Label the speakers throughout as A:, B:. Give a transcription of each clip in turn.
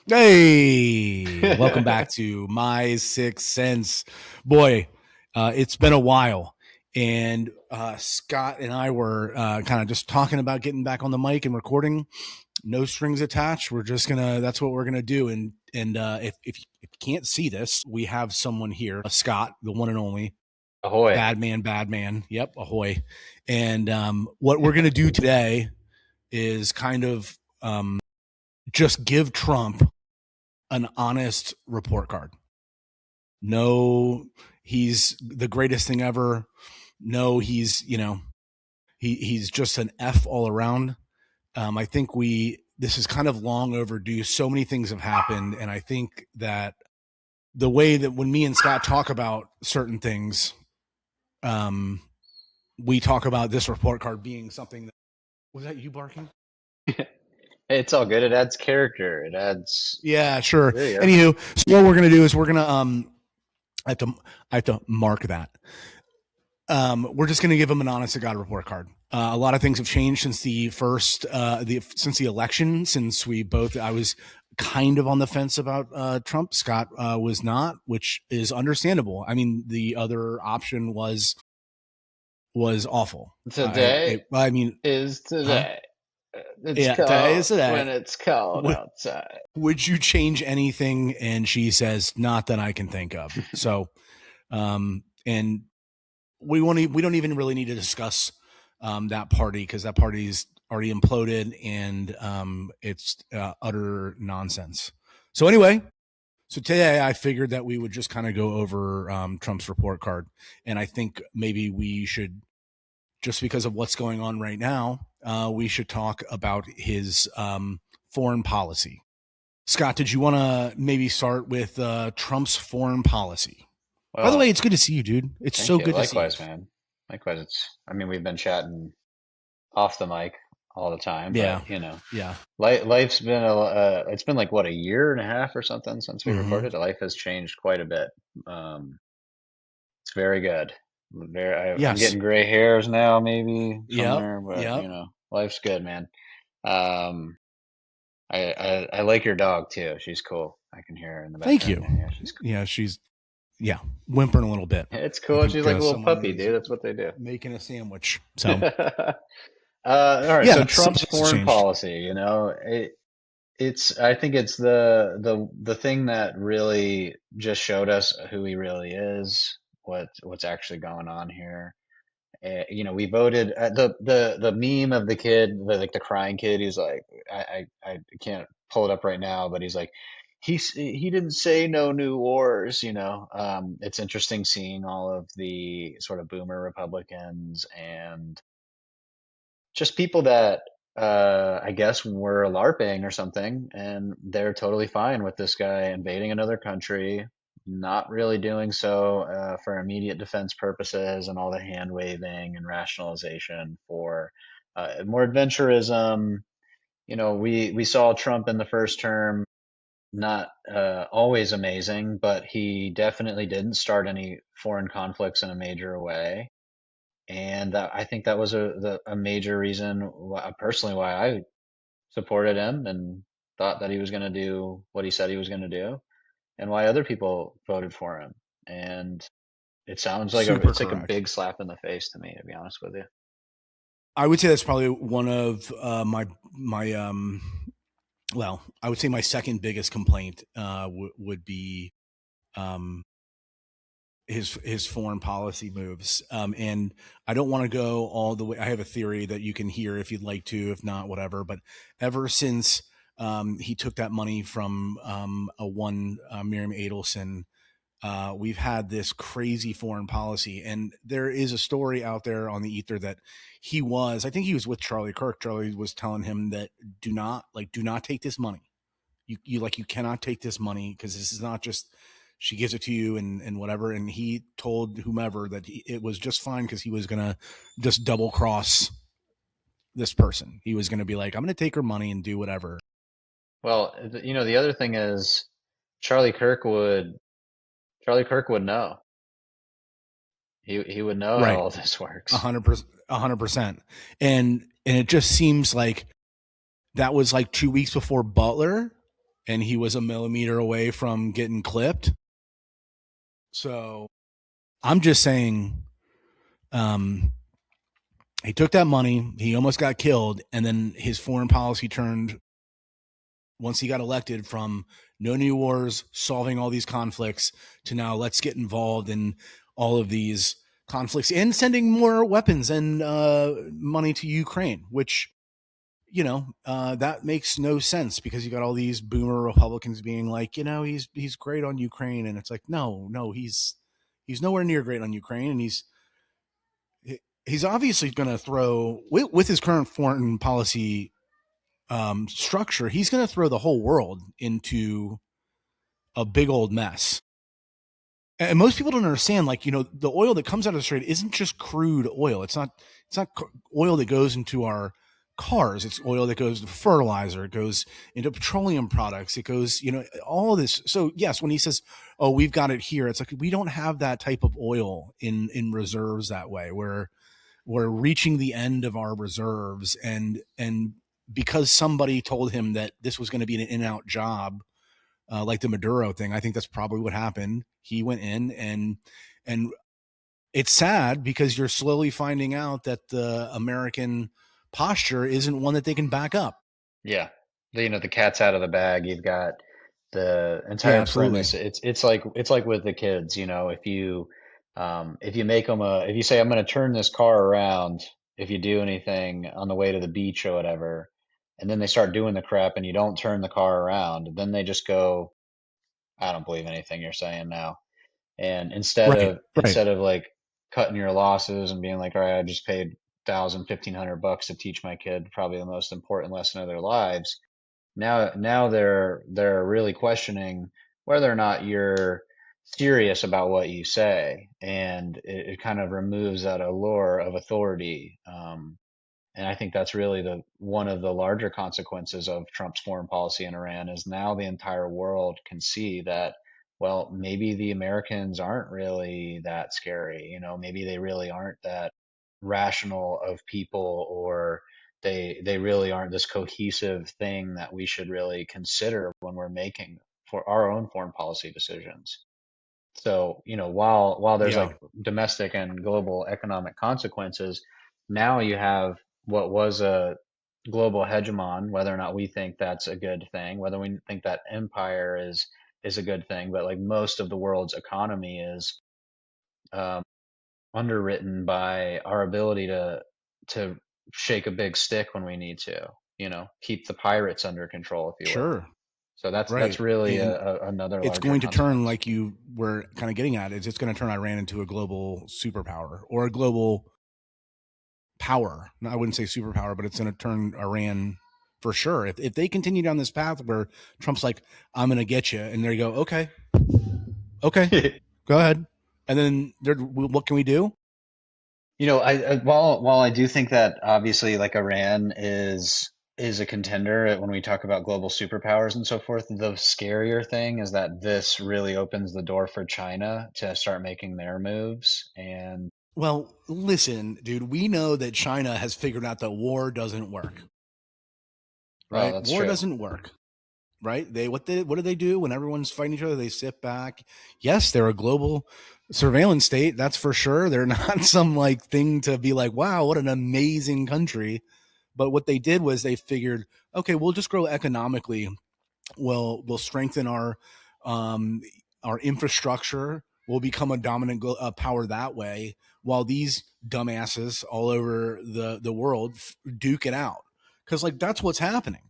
A: Hey, welcome back to My Sixth Sense. Boy, it's been a while. And Scott and I were kind of just talking about getting back on the mic and recording. No strings attached. That's what we're going to do. And if you can't see this, we have someone here, Scott, the one and only.
B: Ahoy.
A: Bad man, bad man. Yep, ahoy. And what we're going to do today is kind of just give Trump an honest report card. No, he's the greatest thing ever. No, he's just an F all around. I think this is kind of long overdue. So many things have happened. And I think that the way that when me and Scott talk about certain things, we talk about this report card being something that, was that you barking?
B: It's all good. It adds character. It adds.
A: Yeah, sure.
B: There you go.
A: Anywho, so what we're going to do is we're going to, I have to mark that. We're just going to give him an honest to God report card. A lot of things have changed since since the election. I was kind of on the fence about Trump. Scott was not, which is understandable. I mean, the other option was awful.
B: Today is
A: huh?
B: today. It's
A: Yeah,
B: cold
A: today is today.
B: when it's cold outside.
A: Would you change anything? And she says, not that I can think of. So, and we don't even really need to discuss that party, because that party's already imploded, and it's utter nonsense. So anyway, today I figured that we would just kind of go over Trump's report card, and I think maybe we should, just because of what's going on right now, we should talk about his foreign policy. Scott, did you want to maybe start with Trump's foreign policy?
B: Well,
A: by the way, it's good to see you, dude. It's so good to see you.
B: Likewise, man. Likewise. We've been chatting off the mic all the time.
A: Yeah.
B: But,
A: yeah.
B: Life's been it's been like what, a year and a half or something since we recorded. Life has changed quite a bit. It's very good. I'm getting gray hairs now, maybe somewhere, but life's good, man. I like your dog too. She's cool. I can hear her in the background.
A: Thank you.
B: Yeah, she's cool.
A: Yeah, she's whimpering a little bit.
B: It's cool. She's like a little puppy, dude. That's what they do.
A: Making a sandwich. So,
B: all right. So Trump's foreign policy, I think it's the thing that really just showed us who he really is, what's actually going on here. We voted the meme of the kid, the crying kid. He's like, I can't pull it up right now, but he's like, he didn't say no new wars. It's interesting seeing all of the sort of boomer Republicans and just people that I guess were LARPing or something, and they're totally fine with this guy invading another country, not really doing so for immediate defense purposes, and all the hand waving and rationalization for more adventurism. We saw Trump in the first term, not always amazing, but he definitely didn't start any foreign conflicts in a major way. And I think that was a major reason personally why I supported him and thought that he was going to do what he said he was going to do, and why other people voted for him. And it sounds like it's like a big slap in the face to me, to be honest with you.
A: I would say that's probably one of my I would say my second biggest complaint would be his foreign policy moves. And I don't want to go all the way. I have a theory that you can hear if you'd like to, if not, whatever. But ever since he took that money from Miriam Adelson, we've had this crazy foreign policy. And there is a story out there on the ether that I think he was with Charlie Kirk. Charlie was telling him that do not take this money. You cannot take this money, because this is not just, she gives it to you and whatever. And he told whomever that it was just fine, because he was going to just double cross this person. He was going to be like, I'm going to take her money and do whatever.
B: Well, the other thing is Charlie Kirk would know. He would know how all this works.
A: 100%. And it just seems like that was like 2 weeks before Butler. and he was a millimeter away from getting clipped. So I'm just saying, um, he took that money, he almost got killed, and then his foreign policy turned once he got elected from no new wars, solving all these conflicts, to now let's get involved in all of these conflicts and sending more weapons and money to Ukraine, which that makes no sense because you got all these boomer Republicans being like, he's great on Ukraine, and it's like, no, he's nowhere near great on Ukraine, and he's obviously going to throw with his current foreign policy structure, he's going to throw the whole world into a big old mess. And most people don't understand, like, the oil that comes out of the strait isn't just crude oil. It's not oil that goes into our cars. It's oil that goes to fertilizer. It goes into petroleum products. It goes, all of this. So yes, when he says, "Oh, we've got it here," it's like we don't have that type of oil in reserves that way. We're reaching the end of our reserves, and because somebody told him that this was going to be an in-out job, like the Maduro thing, I think that's probably what happened. He went in, and it's sad because you're slowly finding out that the American posture isn't one that they can back up.
B: Yeah. The cat's out of the bag. You've got the
A: Yeah,
B: entire
A: absolutely.
B: premise. It's like with the kids, if you make them if you say I'm going to turn this car around if you do anything on the way to the beach or whatever, and then they start doing the crap and you don't turn the car around, then they just go, I don't believe anything you're saying now. And instead
A: Right,
B: of
A: right.
B: instead of like cutting your losses and being like, all right, I just paid 1,000, 1,500 bucks to teach my kid probably the most important lesson of their lives. Now they're really questioning whether or not you're serious about what you say, and it kind of removes that allure of authority. And I think that's really the one of the larger consequences of Trump's foreign policy in Iran is now the entire world can see that, well, maybe the Americans aren't really that scary. Maybe they really aren't that rational of people, or they really aren't this cohesive thing that we should really consider when we're making for our own foreign policy decisions. So, while there's
A: Yeah,
B: like domestic and global economic consequences, now you have what was a global hegemon, whether or not we think that's a good thing, whether we think that empire is a good thing, but like most of the world's economy is um, underwritten by our ability to shake a big stick when we need to, keep the pirates under control, if you will.
A: sure.
B: So that's
A: Right.
B: really
A: And
B: another
A: it's
B: larger
A: going to turn,
B: consequence.
A: like you were kind of getting at, is it's going to turn Iran into a global superpower or a global power. No, I wouldn't say superpower, but it's going to turn Iran for sure. If they continue down this path where Trump's like, "I'm going to get you," and there you go, okay, okay, go ahead, and then what can we do?
B: While I do think that obviously like Iran is a contender when we talk about global superpowers and so forth, the scarier thing is that this really opens the door for China to start making their moves. And
A: Well, listen, dude, we know that China has figured out that war doesn't work.
B: well,
A: Right?
B: that's
A: War
B: true.
A: doesn't work. Right? What do they do when everyone's fighting each other? They sit back. Yes, they're a global surveillance state, that's for sure. They're not some like thing to be like, wow, what an amazing country. But what they did was they figured, okay, we'll just grow economically. We'll strengthen um, our infrastructure. We'll become a dominant power that way, while these dumbasses all over the world duke it out. Because like that's what's happening.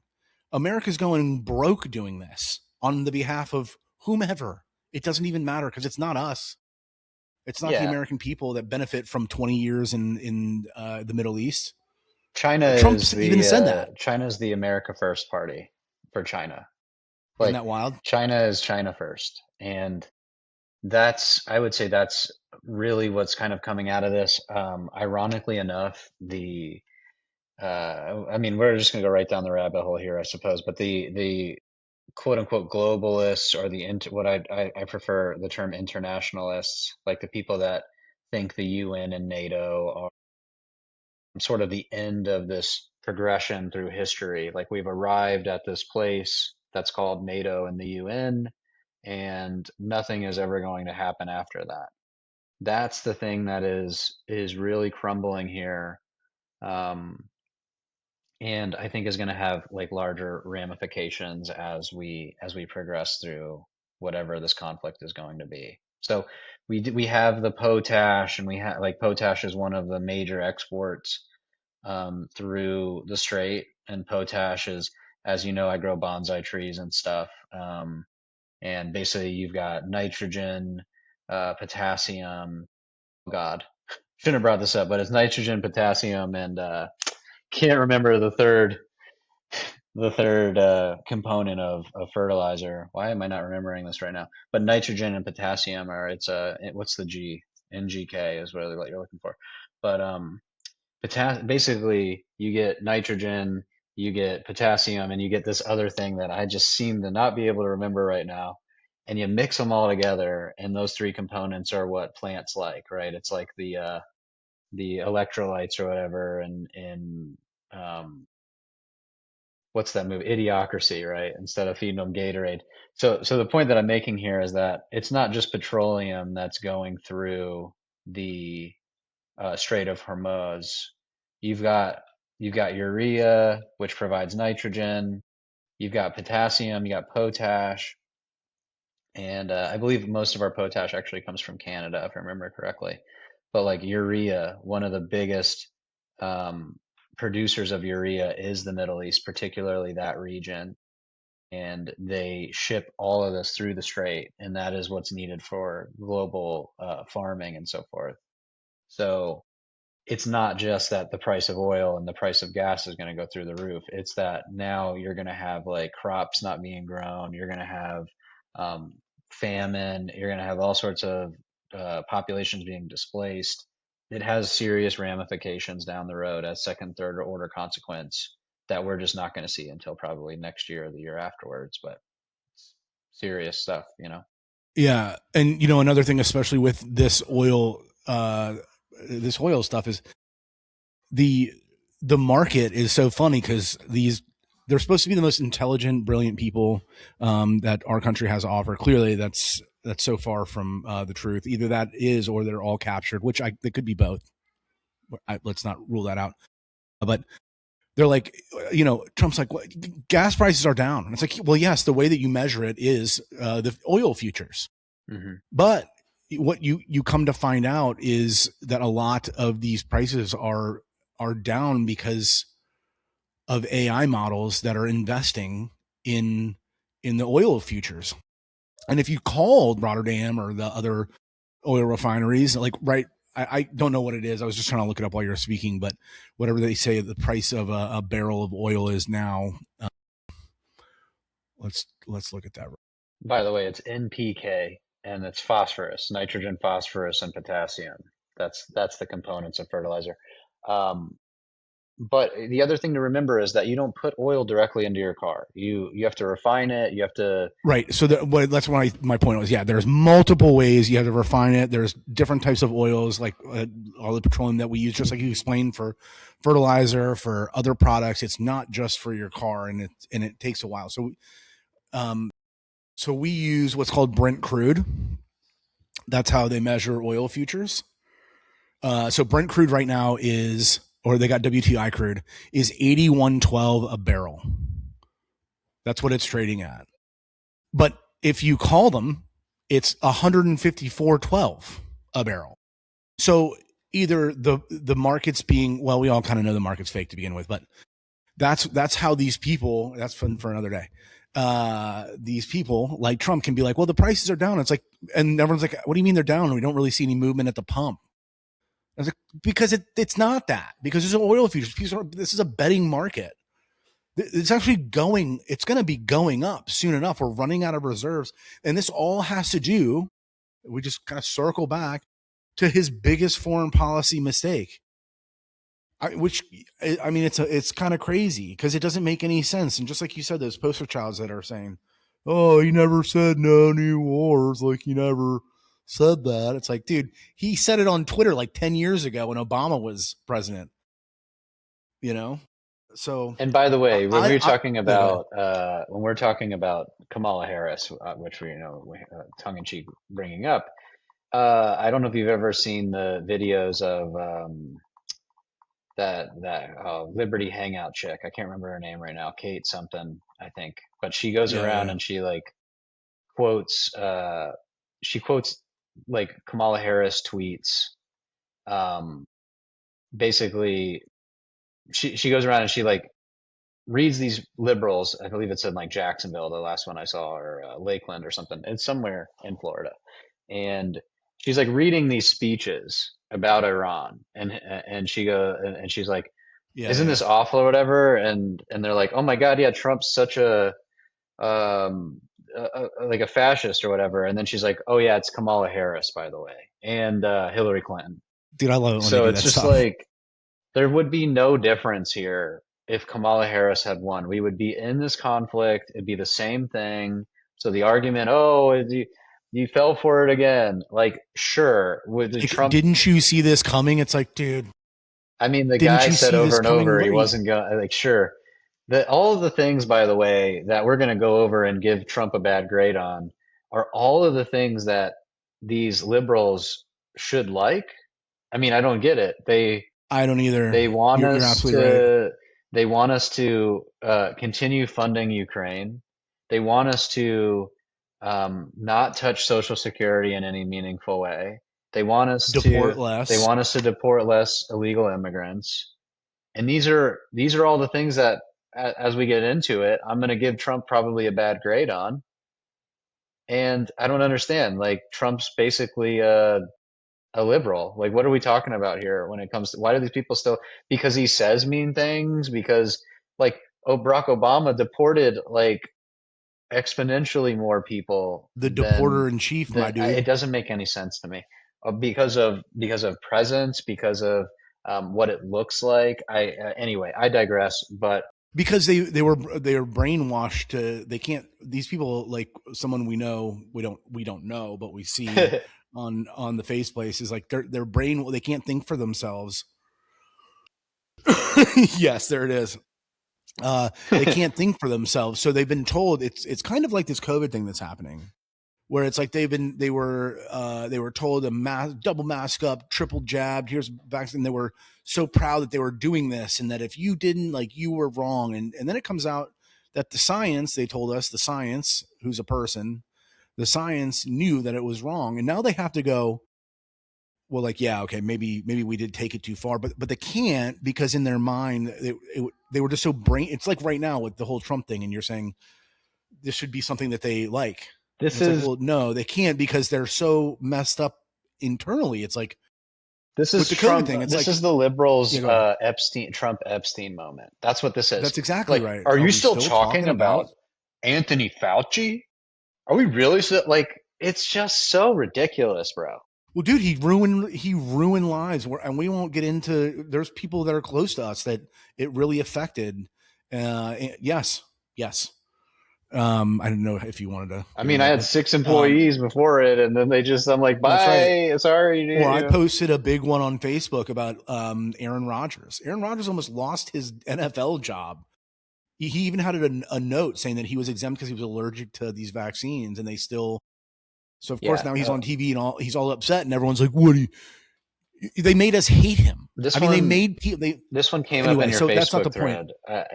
A: America's going broke doing this on the behalf of whomever. It doesn't even matter because it's not us. It's not the
B: Yeah,
A: American people that benefit from 20 years in the Middle East.
B: China
A: Trump
B: is
A: even
B: the
A: said that.
B: China's the America First party for China.
A: Isn't
B: Like
A: that wild?
B: China is China first, and I would say that's really what's kind of coming out of this. Ironically enough, I mean, we're just going to go right down the rabbit hole here, I suppose. But the quote unquote globalists, or what I prefer the term internationalists, like the people that think the UN and NATO are sort of the end of this progression through history. Like we've arrived at this place that's called NATO and the UN, and nothing is ever going to happen after that. That's the thing that is really crumbling here. Um, and I think is going to have like larger ramifications as we progress through whatever this conflict is going to be. So we have the potash, and we have like potash is one of the major exports through the strait, and potash is, as you know, I grow bonsai trees and stuff, and basically you've got nitrogen, potassium. Oh God, shouldn't have brought this up, but it's nitrogen, potassium, and can't remember the third component of fertilizer. Why am I not remembering this right now? But nitrogen and potassium are what's the G? NGK is what you're looking for. But basically you get nitrogen, you get potassium, and you get this other thing that I just seem to not be able to remember right now. And you mix them all together, and those three components are what plants like, right? It's like the electrolytes or whatever, and um, what's that movie? Idiocracy, right? Instead of feeding them Gatorade. So the point that I'm making here is that it's not just petroleum that's going through the Strait of Hormuz. You've got you've got urea, which provides nitrogen. You've got potassium. You got potash, and I believe most of our potash actually comes from Canada, if I remember correctly. But like urea, one of the biggest um, producers of urea is the Middle East, particularly that region, and they ship all of this through the strait, and that is what's needed for global farming and so forth. So it's not just that the price of oil and the price of gas is going to go through the roof. It's that now you're going to have like crops not being grown. You're going to have um, famine. You're going to have all sorts of populations being displaced. It has serious ramifications down the road as second, third order consequence that we're just not going to see until probably next year or the year afterwards. But it's serious stuff, you know?
A: Yeah, and another thing, especially with this oil stuff, is the the market is so funny because they're supposed to be the most intelligent, brilliant people that our country has to offer. Clearly, that's so far from the truth. Either that is, or they're all captured, which they could be both. Let's not rule that out. But they're like, Trump's like, what, gas prices are down. And it's like, well, yes, the way that you measure it is the oil futures.
B: Hmm.
A: But what you come to find out is that a lot of these prices are down because of AI models that are investing in the oil futures. And if you called Rotterdam or the other oil refineries, like right, I don't know what it is. I was just trying to look it up while you're speaking, but whatever they say the price of a barrel of oil is now, let's look at that.
B: By the way, it's NPK, and it's phosphorus, nitrogen, phosphorus, and potassium. That's the components of fertilizer. Um, but the other thing to remember is that you don't put oil directly into your car. You have to refine it. You have to.
A: Right. So that's why my point was, yeah, there's multiple ways you have to refine it. There's different types of oils, like all the petroleum that we use, just like you explained, for fertilizer, for other products. It's not just for your car, and it takes a while. Um, so we use what's called Brent crude. That's how they measure oil futures. So Brent crude right now is, or they got WTI crude, is 81.12 a barrel. That's what it's trading at. But if you call them, it's 154.12 a barrel. So either the market's being, well, we all kind of know the market's fake to begin with, but that's how these people, that's for another day. These people like Trump can be like, well, the prices are down. It's like, and everyone's like, what do you mean they're down? We don't really see any movement at the pump. I was like, because it's not that, because there's an oil futures. This is a betting market. It's actually it's going to be going up soon enough. We're running out of reserves. And this all has to do, we just kind of circle back to his biggest foreign policy mistake. It's kind of crazy because it doesn't make any sense. And just like you said, those poster childs that are saying, oh, he never said no new wars. Like, he never said that. It's like, dude, he said it on Twitter like 10 years ago when Obama was president, you know? So
B: And by the way,
A: yeah, go ahead.
B: when we're talking about Kamala Harris, which tongue in cheek bringing up, I don't know if you've ever seen the videos of that Liberty Hangout chick. I can't remember her name right now, Kate something, I think. But she goes
A: Yeah,
B: around
A: yeah,
B: and quotes she quotes like Kamala Harris tweets. Um, Basically, she goes around and she like reads these liberals. I believe it's in like Jacksonville, the last one I saw, or Lakeland or something. It's somewhere in Florida, and she's like reading these speeches about Iran, and she's like,
A: yeah,
B: "Isn't
A: yeah.
B: this awful?" or whatever, and they're like, "Oh my God, yeah, Trump's such um, like a fascist or whatever," and then she's like, "Oh yeah, it's Kamala Harris, by the way, and Hillary Clinton."
A: Dude, I love it when they
B: So
A: do
B: it's
A: that
B: just
A: stuff.
B: like there would be no difference here if Kamala Harris had won. We would be in this conflict. It'd be the same thing. So the argument, oh, you fell for it again. Like, sure, with the
A: Like,
B: Trump,
A: didn't you see this coming? It's like, dude,
B: I mean, the
A: didn't
B: guy
A: you
B: said
A: see
B: over
A: this
B: and
A: coming?
B: over
A: What
B: he
A: are you?
B: wasn't going, like, sure. All of the things, by the way, that we're going to go over and give Trump a bad grade on are all of the things that these liberals should like. I mean, I don't get it.
A: I don't either.
B: They want
A: You're
B: us
A: absolutely right.
B: to they want us to continue funding Ukraine. They want us to not touch Social Security in any meaningful way. They want us to
A: Deport
B: they
A: less
B: want us to deport less illegal immigrants. And these are all the things that as we get into it, I'm going to give Trump probably a bad grade on. And I don't understand. Like Trump's basically a liberal. Like, what are we talking about here when it comes to why do these people still, because he says mean things? Because, like, oh, Barack Obama deported like exponentially more people
A: the deporter in chief, my
B: it
A: dude.
B: doesn't make any sense to me. Because of presence, because of what it looks like. Anyway, I digress. But
A: Because they were brainwashed to they can't these people like someone we know we don't know but we see on the face places like their brain they can't think for themselves. Yes, there it is. They can't think for themselves, so they've been told it's kind of like this COVID thing that's happening, where it's like they were told to double mask up, triple jabbed. Here's vaccine. They were so proud that they were doing this, and that if you didn't, like, you were wrong. And then it comes out that the science, they told us, the science, who's a person, the science knew that it was wrong, and now they have to go, well, like, yeah, okay, maybe we did take it too far, but they can't, because in their mind they were just so brain. It's like right now with the whole Trump thing, and you're saying this should be something that they like, and
B: this
A: it's like,
B: is
A: well, no, they can't, because they're so messed up internally. It's like
B: this
A: with
B: is
A: the COVID
B: Trump.
A: thing. It's
B: This
A: like,
B: is the liberals'
A: yeah, go ahead.
B: Trump Epstein moment. That's what this is.
A: That's exactly
B: Like,
A: right.
B: are
A: Are
B: you
A: we
B: still
A: still
B: talking
A: talking about?
B: about Anthony Fauci? Are we really so, like? It's just so ridiculous, bro.
A: Well, dude, he ruined lives, and we won't get into. There's people that are close to us that it really affected. Yes, yes. I don't know if you wanted to
B: I
A: get into
B: mean, I
A: that,
B: had
A: but
B: six
A: um,
B: employees before it, and then I'm like,
A: that's right.
B: bye, sorry,
A: Or I
B: you know.
A: posted a big one on Facebook about Aaron Rodgers. Aaron Rodgers almost lost his NFL job. He even had a note saying that he was exempt because he was allergic to these vaccines, and they still. So of course
B: Yeah,
A: now he's on TV and he's all upset, and everyone's like, "What? They made us hate him."
B: this
A: I mean, they
B: one
A: made people. They
B: this one came up in
A: anyway.
B: your
A: So that's not
B: Facebook
A: the point.
B: thread,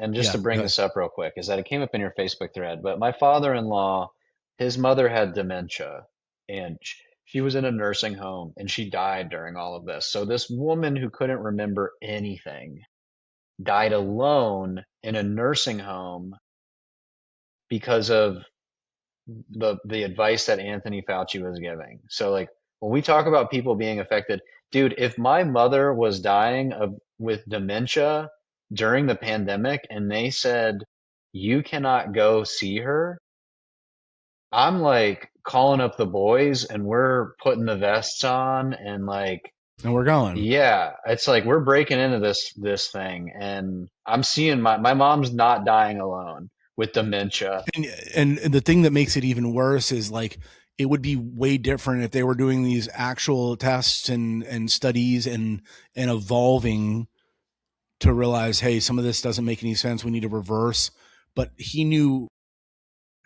B: and just
A: Yeah,
B: to bring
A: go ahead.
B: this up real quick, is that it came up in your Facebook thread. But my father-in-law, his mother had dementia, and she was in a nursing home, and she died during all of this. So this woman who couldn't remember anything died alone in a nursing home because of the advice that Anthony Fauci was giving. So like when we talk about people being affected, dude, if my mother was dying of with dementia during the pandemic and they said you cannot go see her, I'm like calling up the boys and we're putting the vests on and like
A: And we're going.
B: yeah, it's like we're breaking into this thing and I'm seeing my mom's not dying alone with dementia.
A: And the thing that makes it even worse is like it would be way different if they were doing these actual tests and studies and evolving to realize, hey, some of this doesn't make any sense. We need to reverse. But he knew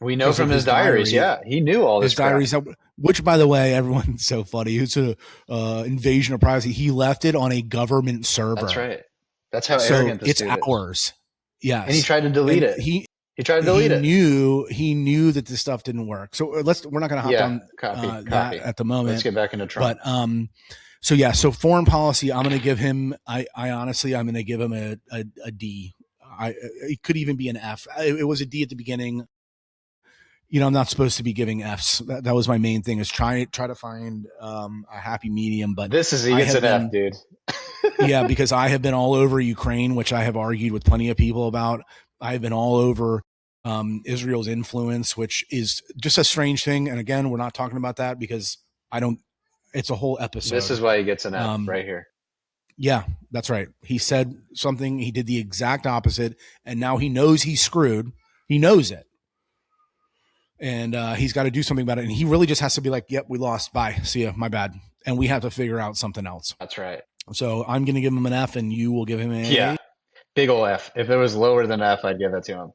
B: We know
A: because
B: from
A: of
B: his
A: his
B: diaries.
A: diary,
B: Yeah, he knew all this
A: his
B: crap.
A: diaries, which by the way, everyone's so funny. It's a invasion of privacy. He left it on a government
B: That's
A: server,
B: right. That's how
A: so
B: arrogant this
A: it's
B: dude is.
A: ours.
B: And he
A: Yes,
B: tried to delete
A: and
B: it.
A: he
B: He tried to
A: he
B: delete it.
A: knew he knew that this stuff didn't work. So we're not going to hop
B: Yeah,
A: down
B: copy,
A: that
B: copy.
A: at the
B: Let's
A: moment,
B: get back into Trump.
A: but so yeah, so foreign policy, I'm going to give him. I honestly, I'm going to give him a D. It could even be an F. It was a D at the beginning. I'm not supposed to be giving Fs. That was my main thing, is try to find a happy medium. But
B: He
A: I
B: gets
A: have
B: an F,
A: been,
B: dude.
A: yeah, because I have been all over Ukraine, which I have argued with plenty of people about. I have been all over Israel's influence, which is just a strange thing. And again, we're not talking about that because I don't. It's a whole
B: This
A: episode.
B: is why he gets an F
A: Um,
B: right here.
A: yeah, that's right. He said something. He did the exact opposite, and now he knows he's screwed. He knows it, and he's got to do something about it. And he really just has to be like, "Yep, we lost. Bye. See ya. My bad." And we have to figure out something else.
B: That's right.
A: So I'm going to give him an F, and you will give him
B: Yeah,
A: a.
B: big ol' F. If it was lower than F, I'd give it to him.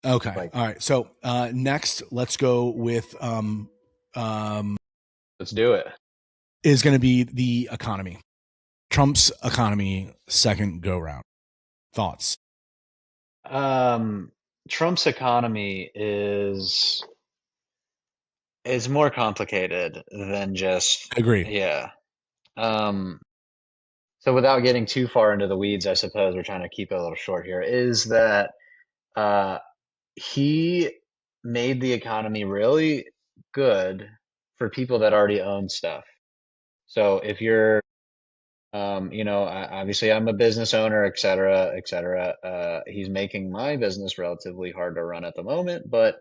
A: Okay.
B: Like,
A: All right. So next, let's go with um,
B: let's do it.
A: is going to be the economy. Trump's economy second go round. Thoughts?
B: Um, Trump's economy is more complicated than just
A: Agree.
B: yeah. Um, so without getting too far into the weeds, I suppose we're trying to keep it a little short here, is that uh he made the economy really good for people that already own stuff. So if you're obviously I'm a business owner, et cetera, et cetera. He's making my business relatively hard to run at the moment, but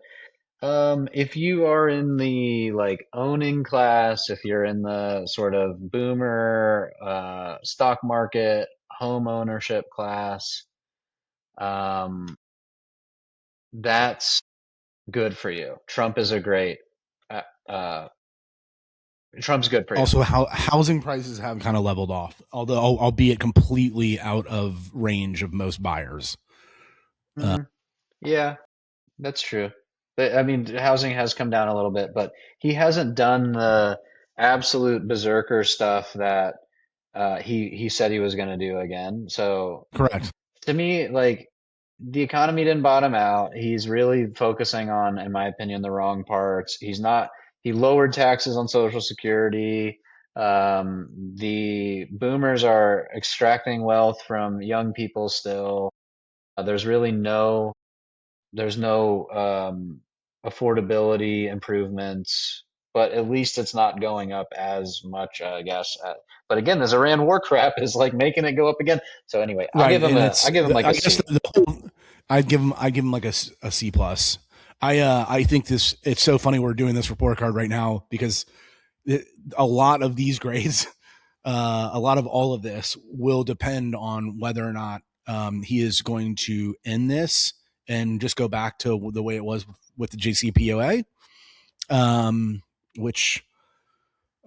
B: if you are in the like owning class, if you're in the sort of boomer stock market home ownership class, um, that's good for you. Uh, uh, Trump's good for you.
A: Also, how housing prices have kind of leveled off, although albeit completely out of range of most buyers. Uh,
B: Hmm. Yeah, that's true. I mean, housing has come down a little bit, but he hasn't done the absolute berserker stuff that he said he was going to do again. So
A: correct.
B: to me, like the economy didn't bottom out. He's really focusing on, in my opinion, the wrong parts. He lowered taxes on Social Security. The boomers are extracting wealth from young people still. There's really there's no affordability improvements, but at least it's not going up as much, I guess. But again, this Iran war crap is like making it go up again. So anyway,
A: Right, and
B: I give him like
A: I
B: a
A: guess
B: C.
A: the whole, I'd give him like a C plus. I think this it's so funny we're doing this report card right now because it, a lot of these grades, a lot of all of this will depend on whether or not he is going to end this and just go back to the way it was with the JCPOA, which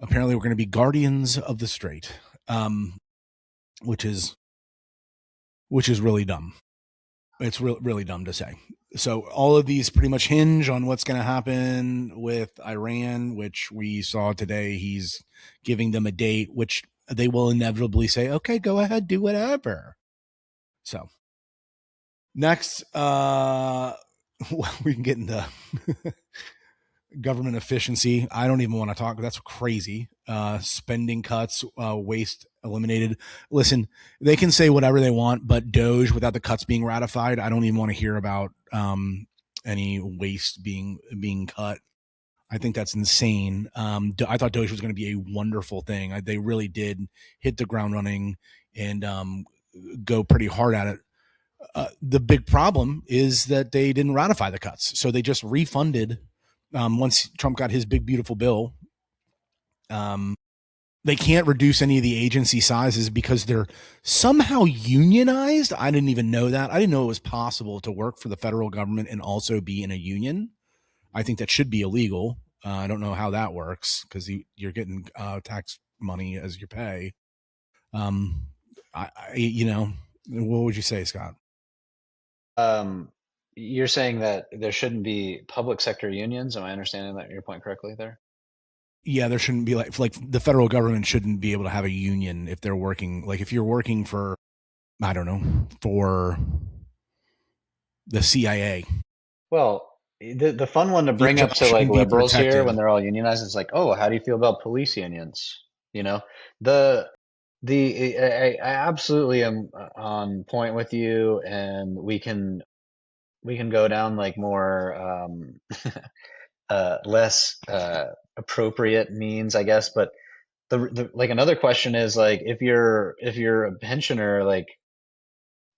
A: apparently we're going to be guardians of the straight, um, which is really dumb. It's really dumb to say. So all of these pretty much hinge on what's going to happen with Iran, which we saw today. He's giving them a date, which they will inevitably say, okay, go ahead, do whatever. So next, we can get into government efficiency. I don't even want to talk. That's crazy. Spending cuts, waste eliminated. Listen, they can say whatever they want, but Doge without the cuts being ratified, I don't even want to hear about any waste being cut. I think that's insane. I thought Doge was going to be a wonderful thing. They really did hit the ground running and go pretty hard at it. The big problem is that they didn't ratify the cuts. So they just refunded once Trump got his big, beautiful bill. Um, they can't reduce any of the agency sizes because they're somehow unionized. I didn't even know that. I didn't know it was possible to work for the federal government and also be in a union. I think that should be illegal. I don't know how that works because you're getting tax money as your pay. Um, I What would you say, Scott?
B: Um, you're saying that there shouldn't be public sector unions. Am I understanding that your point correctly there?
A: Yeah, there shouldn't be like the federal government shouldn't be able to have a union if they're working, like if you're working for, I don't know, for the CIA.
B: Well, the fun one to
A: Your
B: bring
A: job
B: up to like
A: shouldn't be
B: liberals here when
A: protected.
B: they're all unionized is like, oh, how do you feel about police unions? You know, the I absolutely am on point with you, and we can go down like more less appropriate means, I guess. But the like another question is like if you're a pensioner, like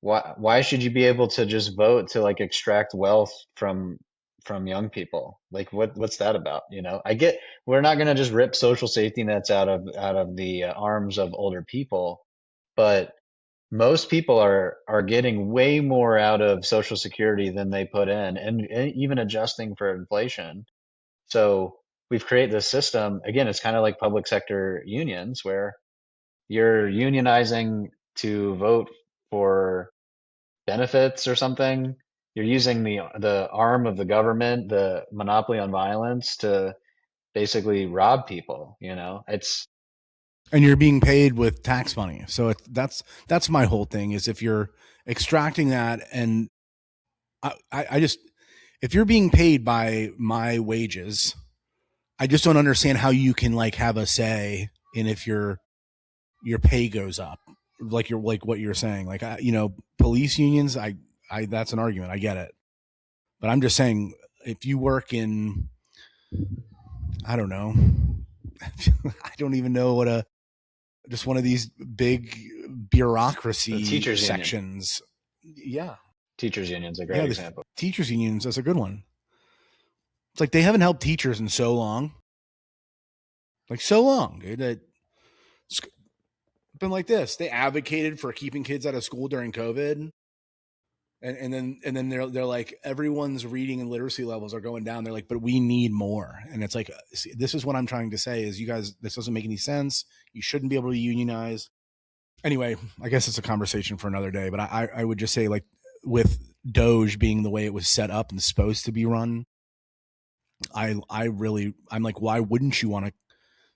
B: why should you be able to just vote to like extract wealth from young people? Like what's that about? You know, I get we're not going to just rip social safety nets out of the arms of older people, but most people are getting way more out of Social Security than they put in, and even adjusting for inflation. So we've created this system. Again, it's kind of like public sector unions where you're unionizing to vote for benefits or something. You're using the arm of the government, the monopoly on violence, to basically rob people. You know, it's
A: And you're being paid with tax money. So that's my whole thing is if you're extracting that, and I just, if you're being paid by my wages, I just don't understand how you can like have a say in if your pay goes up, like you're like what you're saying, like police unions. I that's an argument. I get it, but I'm just saying if you work in, I don't know, I don't even know what a just one of these big
B: the
A: bureaucracy
B: teachers union.
A: sections. Yeah,
B: Teachers union's a great
A: yeah, the
B: example.
A: teachers unions. That's a good one. It's like they haven't helped teachers in so long, like so long, dude. That it's been like this. They advocated for keeping kids out of school during COVID, and then they're like everyone's reading and literacy levels are going down. They're like, but we need more. And it's like, see, this is what I'm trying to say is you guys, this doesn't make any sense. You shouldn't be able to unionize. Anyway, I guess it's a conversation for another day. But I would just say, like, with Doge being the way it was set up and supposed to be run, I'm like, why wouldn't you want to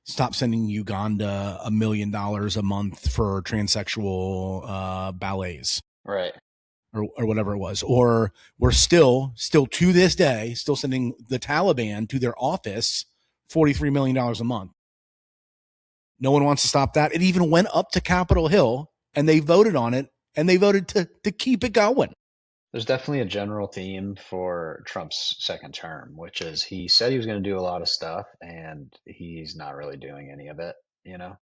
A: stop sending Uganda $1 million a month for transsexual ballets
B: Right.
A: or whatever it was? Or we're still to this day still sending the Taliban to their office $43 million a month. No one wants to stop that. It even went up to Capitol Hill and they voted on it, and they voted to keep it going.
B: There's definitely a general theme for Trump's second term, which is he said he was going to do a lot of stuff and he's not really doing any of it, you know?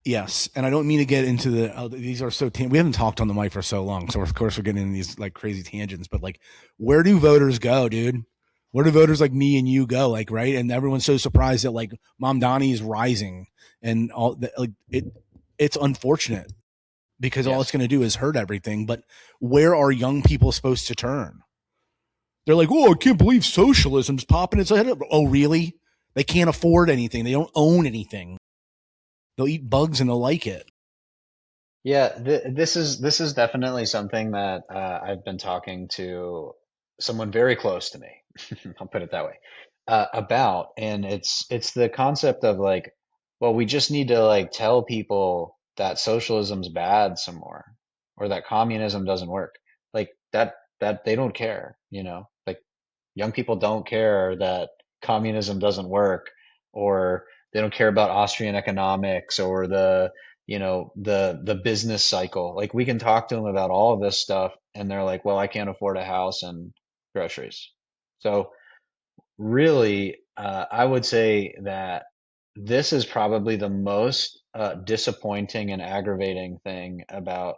A: Yes, and I don't mean to get into these are so we haven't talked on the mic for so long, so of course we're getting in these like crazy tangents. But like, where do voters go, dude? Where do voters like me and you go? Like, right? And everyone's so surprised that like Mom Donnie is rising and all that. Like it's unfortunate because all it's
B: Yes.
A: going to do is hurt everything. But where are young people supposed to turn? They're like, oh, I can't believe socialism's popping its head up. Oh, really? They can't afford anything. They don't own anything. They'll eat bugs and they'll like it.
B: Yeah, this is definitely something that I've been talking to someone very close to me. I'll put it that way. About, and it's the concept of like, well, we just need to like tell people that socialism's bad some more, or that communism doesn't work. Like that they don't care, you know? Like young people don't care that communism doesn't work, or they don't care about Austrian economics or the, you know, the business cycle. Like we can talk to them about all of this stuff, and they're like, "Well, I can't afford a house and groceries." So really, I would say that this is probably the most disappointing and aggravating thing about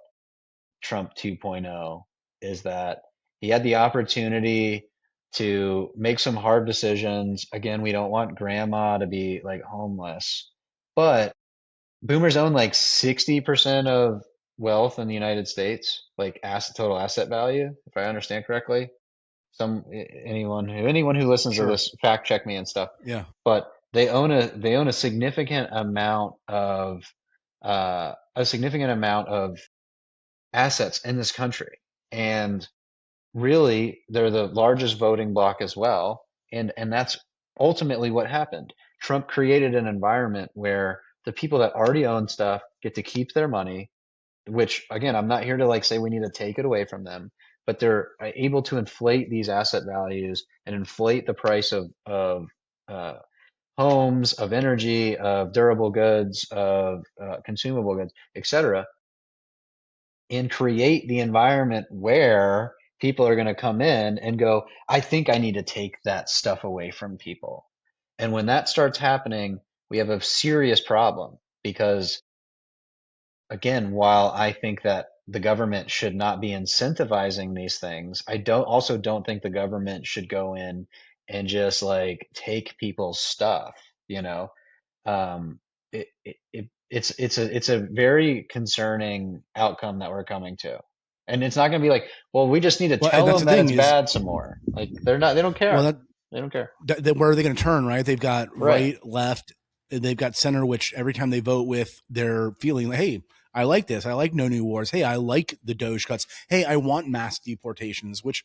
B: Trump 2.0 is that he had the opportunity to make some hard decisions. Again, we don't want grandma to be like homeless, but boomers own like 60% of wealth in the United States, like total asset value, if I understand correctly. Anyone who listens to
A: Sure.
B: this, fact check me and stuff.
A: Yeah.
B: But they own a significant amount of assets in this country. And really, they're the largest voting bloc as well. And that's ultimately what happened. Trump created an environment where the people that already own stuff get to keep their money, which again, I'm not here to like say we need to take it away from them, but they're able to inflate these asset values and inflate the price of uh, homes, of energy, of durable goods, of consumable goods, etc., and create the environment where people are going to come in and go, I think I need to take that stuff away from people. And when that starts happening, we have a serious problem because, again, while I think that the government should not be incentivizing these things, I don't think the government should go in and just like take people's stuff, you know? It's a very concerning outcome that we're coming to, and it's not going to be like, well, we just need to
A: Well, and
B: tell
A: that's
B: them
A: the
B: that
A: thing
B: it's
A: is,
B: bad some more. Like they don't
A: well,
B: care. They don't care.
A: where are they going to turn, right? They've got
B: Right.
A: right, left, they've got center, which every time they vote with, they're feeling like, hey, I like this. I like no new wars. Hey, I like the Doge cuts. Hey, I want mass deportations, which,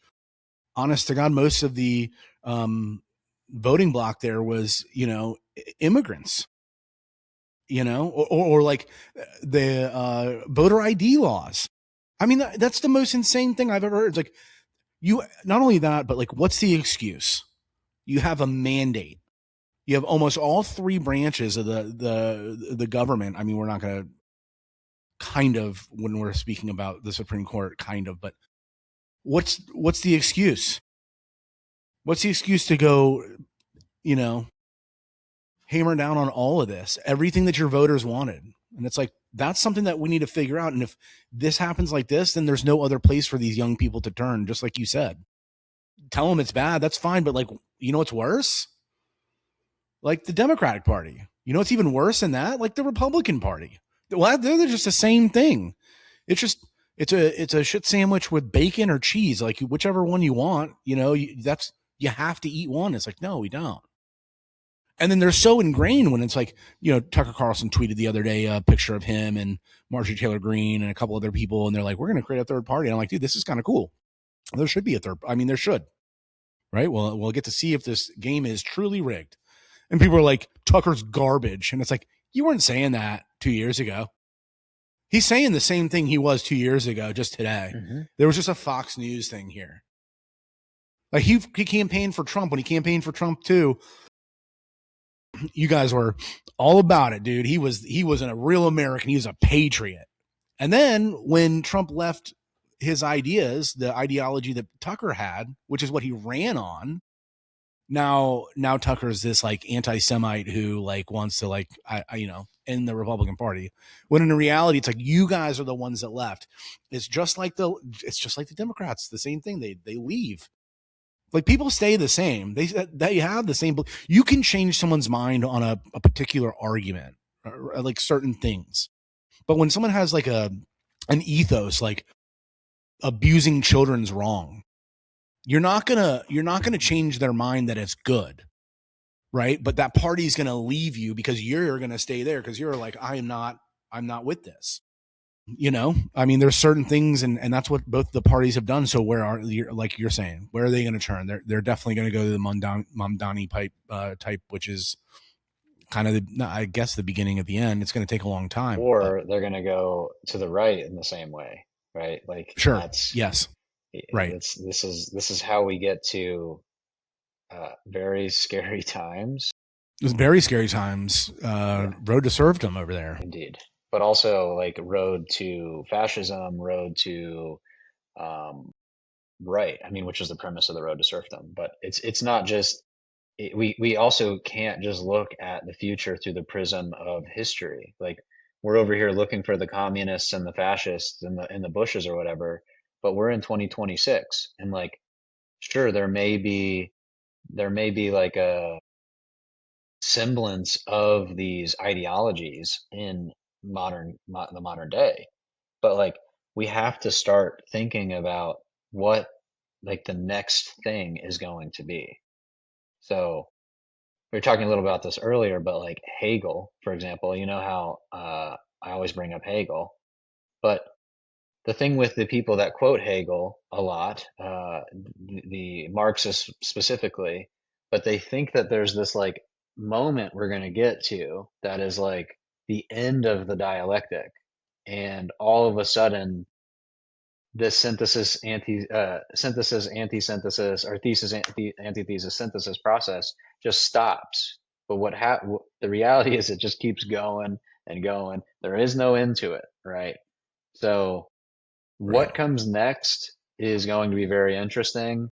A: honest to God, most of the voting block there was, immigrants, or like the voter ID laws. I mean, that's the most insane thing I've ever heard. It's like, you, not only that, but like, what's the excuse? You have a mandate. You have almost all three branches of the government. I mean, we're not going to, kind of, when we're speaking about the Supreme Court, kind of, but what's the excuse? What's the excuse to go, you know, hammer down on all of this, everything that your voters wanted? And it's like, that's something that we need to figure out. And if this happens like this, then there's no other place for these young people to turn. Just like you said, tell them it's bad. That's fine. But like, what's worse? Like the Democratic Party. You know what's even worse than that? Like the Republican Party. Well, they're just the same thing. It's just, it's a shit sandwich with bacon or cheese, like whichever one you want. You have to eat one. It's like, no, we don't. And then they're so ingrained when it's like, Tucker Carlson tweeted the other day a picture of him and Marjorie Taylor Greene and a couple other people, and they're like, we're going to create a third party. And I'm like, dude, this is kind of cool. There should be a third. I mean, there should, right? Well, we'll get to see if this game is truly rigged. And people are like, Tucker's garbage. And it's like, you weren't saying that 2 years ago. He's saying the same thing he was 2 years ago, just today.
B: Mm-hmm.
A: There was just a Fox News thing here. Like he campaigned for Trump. When he campaigned for Trump too, you guys were all about it, dude. He was a real American. He was a patriot. And then when Trump left his ideas, the ideology that Tucker had, which is what he ran on, now Tucker's this like anti-Semite who like wants to like in the Republican Party, when in reality it's like, you guys are the ones that left. It's just like the Democrats. The same thing. They leave. Like, people stay the same. They have the same. You can change someone's mind on a particular argument, or like certain things, but when someone has like an ethos, like abusing children's wrong, you're not gonna change their mind that it's good, right? But that party's gonna leave you because you're gonna stay there because you're like, I'm not with this. I mean, there's certain things, and that's what both the parties have done. So where are, like you're saying, where are they going to turn? They're definitely going to go to the Mamdani type, which is kind of I guess the beginning of the end. It's going to take a long time, but
B: Or they're going to go to the right in the same way, right? Like, and
A: sure, yes, right.
B: this is how we get to very scary times.
A: It was very scary times.
B: Yeah,
A: Road to serfdom over there.
B: indeed. But also like road to fascism, road to um, right. I mean, which is the premise of the road to serfdom. But it's not just we also can't just look at the future through the prism of history. Like, we're over here looking for the communists and the fascists and the Bushes or whatever, but we're in 2026, and like, sure, there may be like a semblance of these ideologies in the modern day, but like, we have to start thinking about what like the next thing is going to be. So we were talking a little about this earlier, but like Hegel, for example, you know how I always bring up Hegel, but the thing with the people that quote Hegel a lot, the Marxists specifically, but they think that there's this like moment we're going to get to that is like the end of the dialectic, and all of a sudden this synthesis anti-synthesis or thesis antithesis synthesis process just stops. But the reality is it just keeps going and going. There is no end to it, right? So
A: Right.
B: what comes next is going to be very interesting.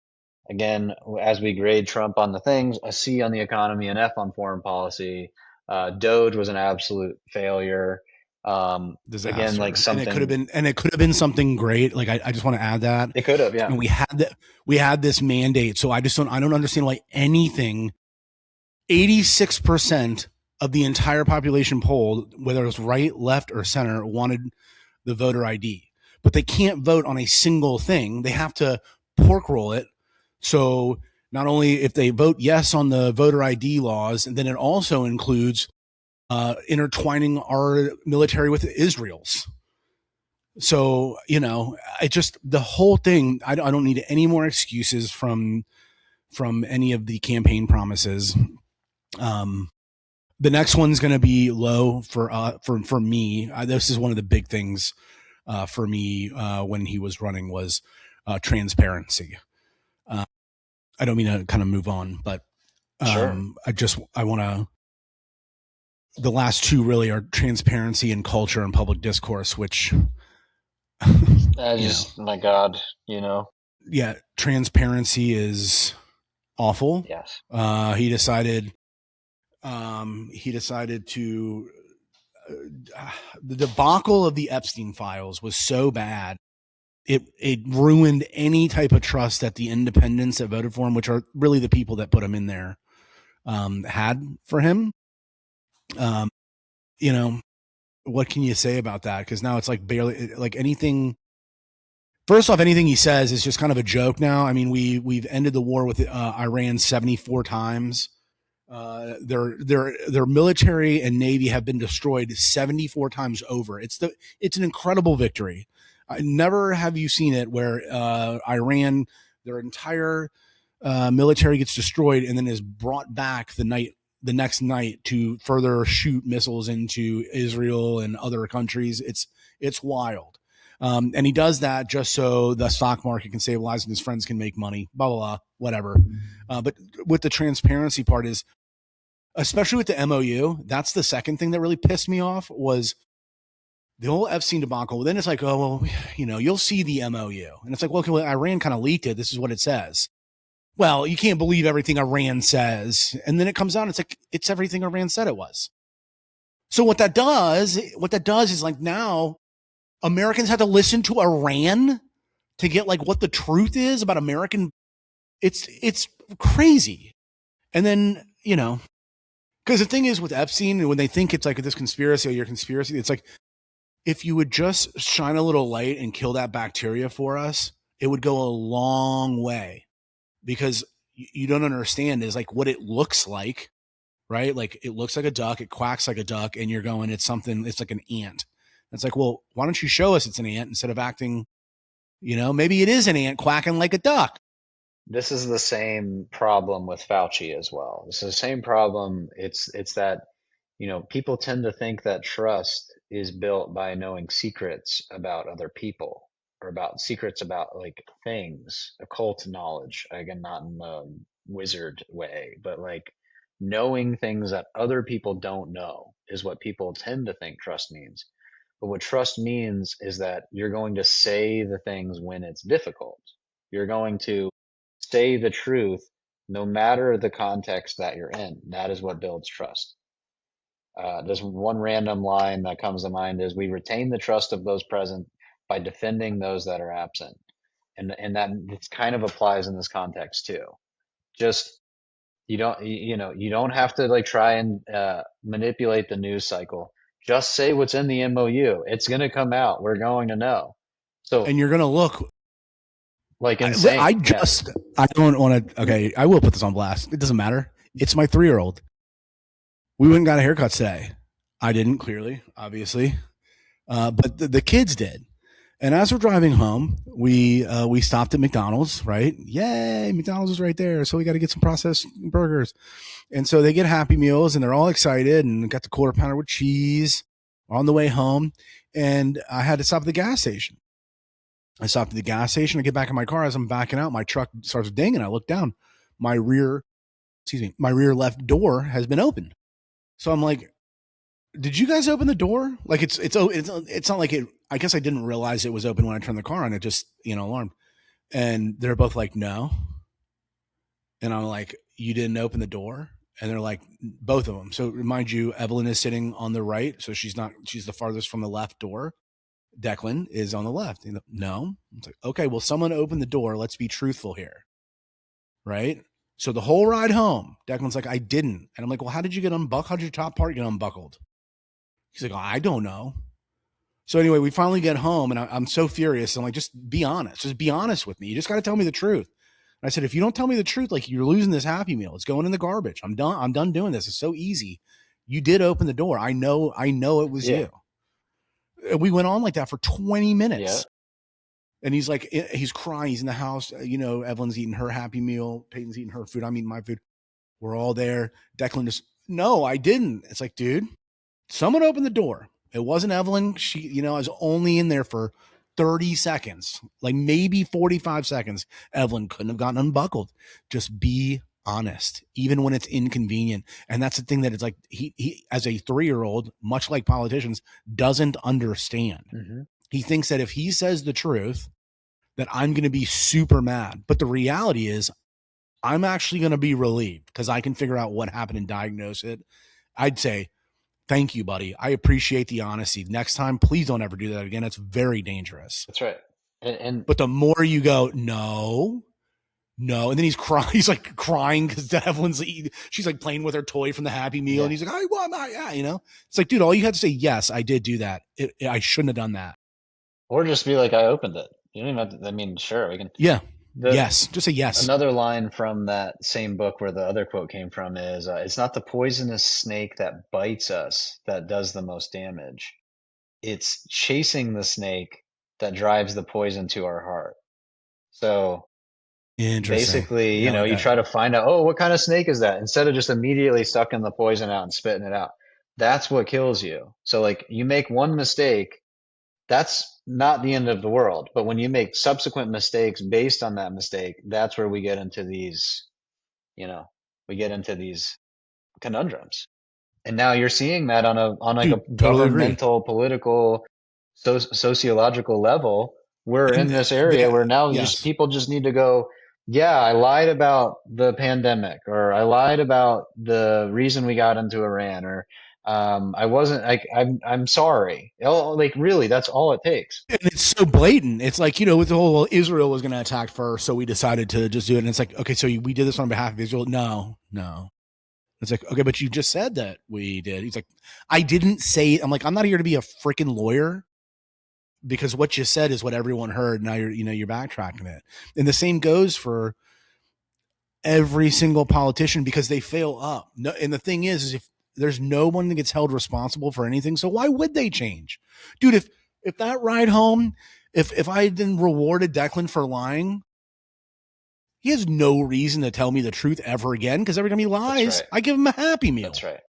B: Again, as we grade Trump on the things, a C on the economy, an F on foreign policy. Doge was an absolute failure. Again, like
A: Disaster.
B: something
A: And it could have been something great. Like I just want to add that.
B: it could have, yeah,
A: And we had this mandate. So I don't understand why anything 86% of the entire population polled, whether it was right, left, or center, wanted the voter ID. But they can't vote on a single thing. They have to pork roll it. So not only if they vote yes on the voter ID laws, and then it also includes intertwining our military with Israel's. So, I just, the whole thing, I don't need any more excuses from any of the campaign promises. Um, the next one's going to be low for me. This is one of the big things for me when he was running was transparency. Uh, I don't mean to kind of move on, but
B: sure.
A: I want to. The last two really are transparency and culture and public discourse, which
B: I
A: you know,
B: just, my God, you know,
A: yeah, transparency is awful.
B: yes,
A: He decided to the debacle of the Epstein files was so bad. It ruined any type of trust that the independents that voted for him, which are really the people that put him in there, had for him. Um, you know, what can you say about that? Because now it's like barely like anything. First off, anything he says is just kind of a joke now. I mean, we've ended the war with Iran 74 times. Their military and navy have been destroyed 74 times over. It's an incredible victory. Never have you seen it where Iran, their entire military gets destroyed and then is brought back the next night to further shoot missiles into Israel and other countries. It's wild. And he does that just so the stock market can stabilize and his friends can make money, blah, blah, blah, whatever. But with the transparency part is, especially with the MOU, that's the second thing that really pissed me off was the whole Epstein debacle. Then it's like, oh, well, you'll see the MOU. And it's like, well, okay, well, Iran kind of leaked it. This is what it says. Well, you can't believe everything Iran says. And then it comes out, it's like, it's everything Iran said it was. So what that does is like now Americans have to listen to Iran to get like what the truth is about American. It's crazy. And then, because the thing is with Epstein, when they think it's like this conspiracy or your conspiracy, it's like, if you would just shine a little light and kill that bacteria for us, it would go a long way. Because you don't understand is like what it looks like, right? Like it looks like a duck, it quacks like a duck, and you're going, it's like an ant. It's like, well, why don't you show us it's an ant instead of acting, maybe it is an ant quacking like a duck.
B: this is the same problem with Fauci as well. This is the same problem. It's that, people tend to think that trust is built by knowing secrets about other people or about secrets about like things, occult knowledge. Again, not in the wizard way, but like knowing things that other people don't know is what people tend to think trust means. But what trust means is that you're going to say the things when it's difficult. You're going to say the truth no matter the context that you're in. That is what builds trust. Just one random line that comes to mind is we retain the trust of those present by defending those that are absent. And that it kind of applies in this context too. Just you don't have to like try and manipulate the news cycle. Just say what's in the MOU. It's going to come out. We're going to know. So
A: And you're going to look.
B: like
A: I
B: insane. Yeah.
A: just, I don't want to, okay, I will put this on blast. It doesn't matter. It's my 3-year-old. We went and got a haircut today. I didn't, clearly, obviously. But the kids did. And as we're driving home, we stopped at McDonald's, right? Yay, McDonald's is right there. So we got to get some processed burgers. And so they get Happy Meals and they're all excited and got the quarter pounder with cheese on the way home. And I had to stop at the gas station. I stopped at the gas station. I get back in my car. As I'm backing out, my truck starts dinging. I look down. My rear, my rear left door has been opened. So I'm like, did you guys open the door? Like it's not like it. I guess I didn't realize it was open when I turned the car on. It just, alarmed. And they're both like, no. And I'm like, you didn't open the door? And they're like, both of them. So remind you, Evelyn is sitting on the right. So she's the farthest from the left door. Declan is on the left. No. It's like, okay, well, someone opened the door. Let's be truthful here. Right. So the whole ride home, Declan's like, I didn't. And I'm like, well, how did you get unbuckled? How did your top part get unbuckled? He's like, oh, I don't know. So anyway, we finally get home and I'm so furious. I'm like, just be honest. Just be honest with me. You just got to tell me the truth. And I said, if you don't tell me the truth, like you're losing this Happy Meal. It's going in the garbage. I'm done. I'm done doing this. It's so easy. You did open the door. I know it was you. And we went on like that for 20 minutes.
B: Yeah.
A: And he's like, he's crying. He's in the house. Evelyn's eating her Happy Meal. Peyton's eating her food. I'm eating my food. We're all there. Declan just, no, I didn't. It's like, dude, someone opened the door. It wasn't Evelyn. She, I was only in there for 30 seconds, like maybe 45 seconds. Evelyn couldn't have gotten unbuckled. Just be honest, even when it's inconvenient. And that's the thing that it's like he as a 3-year-old, much like politicians, doesn't understand.
B: Mm-hmm.
A: He thinks that if he says the truth, that I'm going to be super mad. But the reality is I'm actually going to be relieved because I can figure out what happened and diagnose it. I'd say, thank you, buddy. I appreciate the honesty. Next time, please don't ever do that again. It's very dangerous.
B: That's right.
A: But the more you go, no, and then he's crying. He's like crying because Evelyn's, she's like playing with her toy from the Happy Meal. Yeah. And he's like, I want my, It's like, dude, all you had to say, yes, I did do that. I shouldn't have done that.
B: Or just be like, I opened it. You don't even have to, sure, we can.
A: Yeah. Yes. Just say yes.
B: Another line from that same book where the other quote came from is, it's not the poisonous snake that bites us that does the most damage. It's chasing the snake that drives the poison to our heart. So basically, you try to find out, oh, what kind of snake is that? Instead of just immediately sucking the poison out and spitting it out. That's what kills you. So like you make one mistake, that's not the end of the world. But when you make subsequent mistakes based on that mistake, that's where we get into these, conundrums. And now you're seeing that on a
A: totally
B: governmental, agree. Political, sociological level. We're in this area where now people just need to go, yeah, I lied about the pandemic, or I lied about the reason we got into Iran, or I wasn't like, I'm sorry. Like really, that's all it takes.
A: And it's so blatant. It's like, with the whole Israel was going to attack first, so we decided to just do it. And it's like, okay, so we did this on behalf of Israel. No. It's like, okay, but you just said that we did. He's like, I didn't say it. I'm like, I'm not here to be a freaking lawyer because what you said is what everyone heard. Now you're backtracking it. And the same goes for every single politician because they fail up. No, and the thing is if there's no one that gets held responsible for anything, so why would they change? Dude, if that ride home, if I had been rewarded Declan for lying, he has no reason to tell me the truth ever again because every time he lies, right. I give him a Happy Meal.
B: That's right.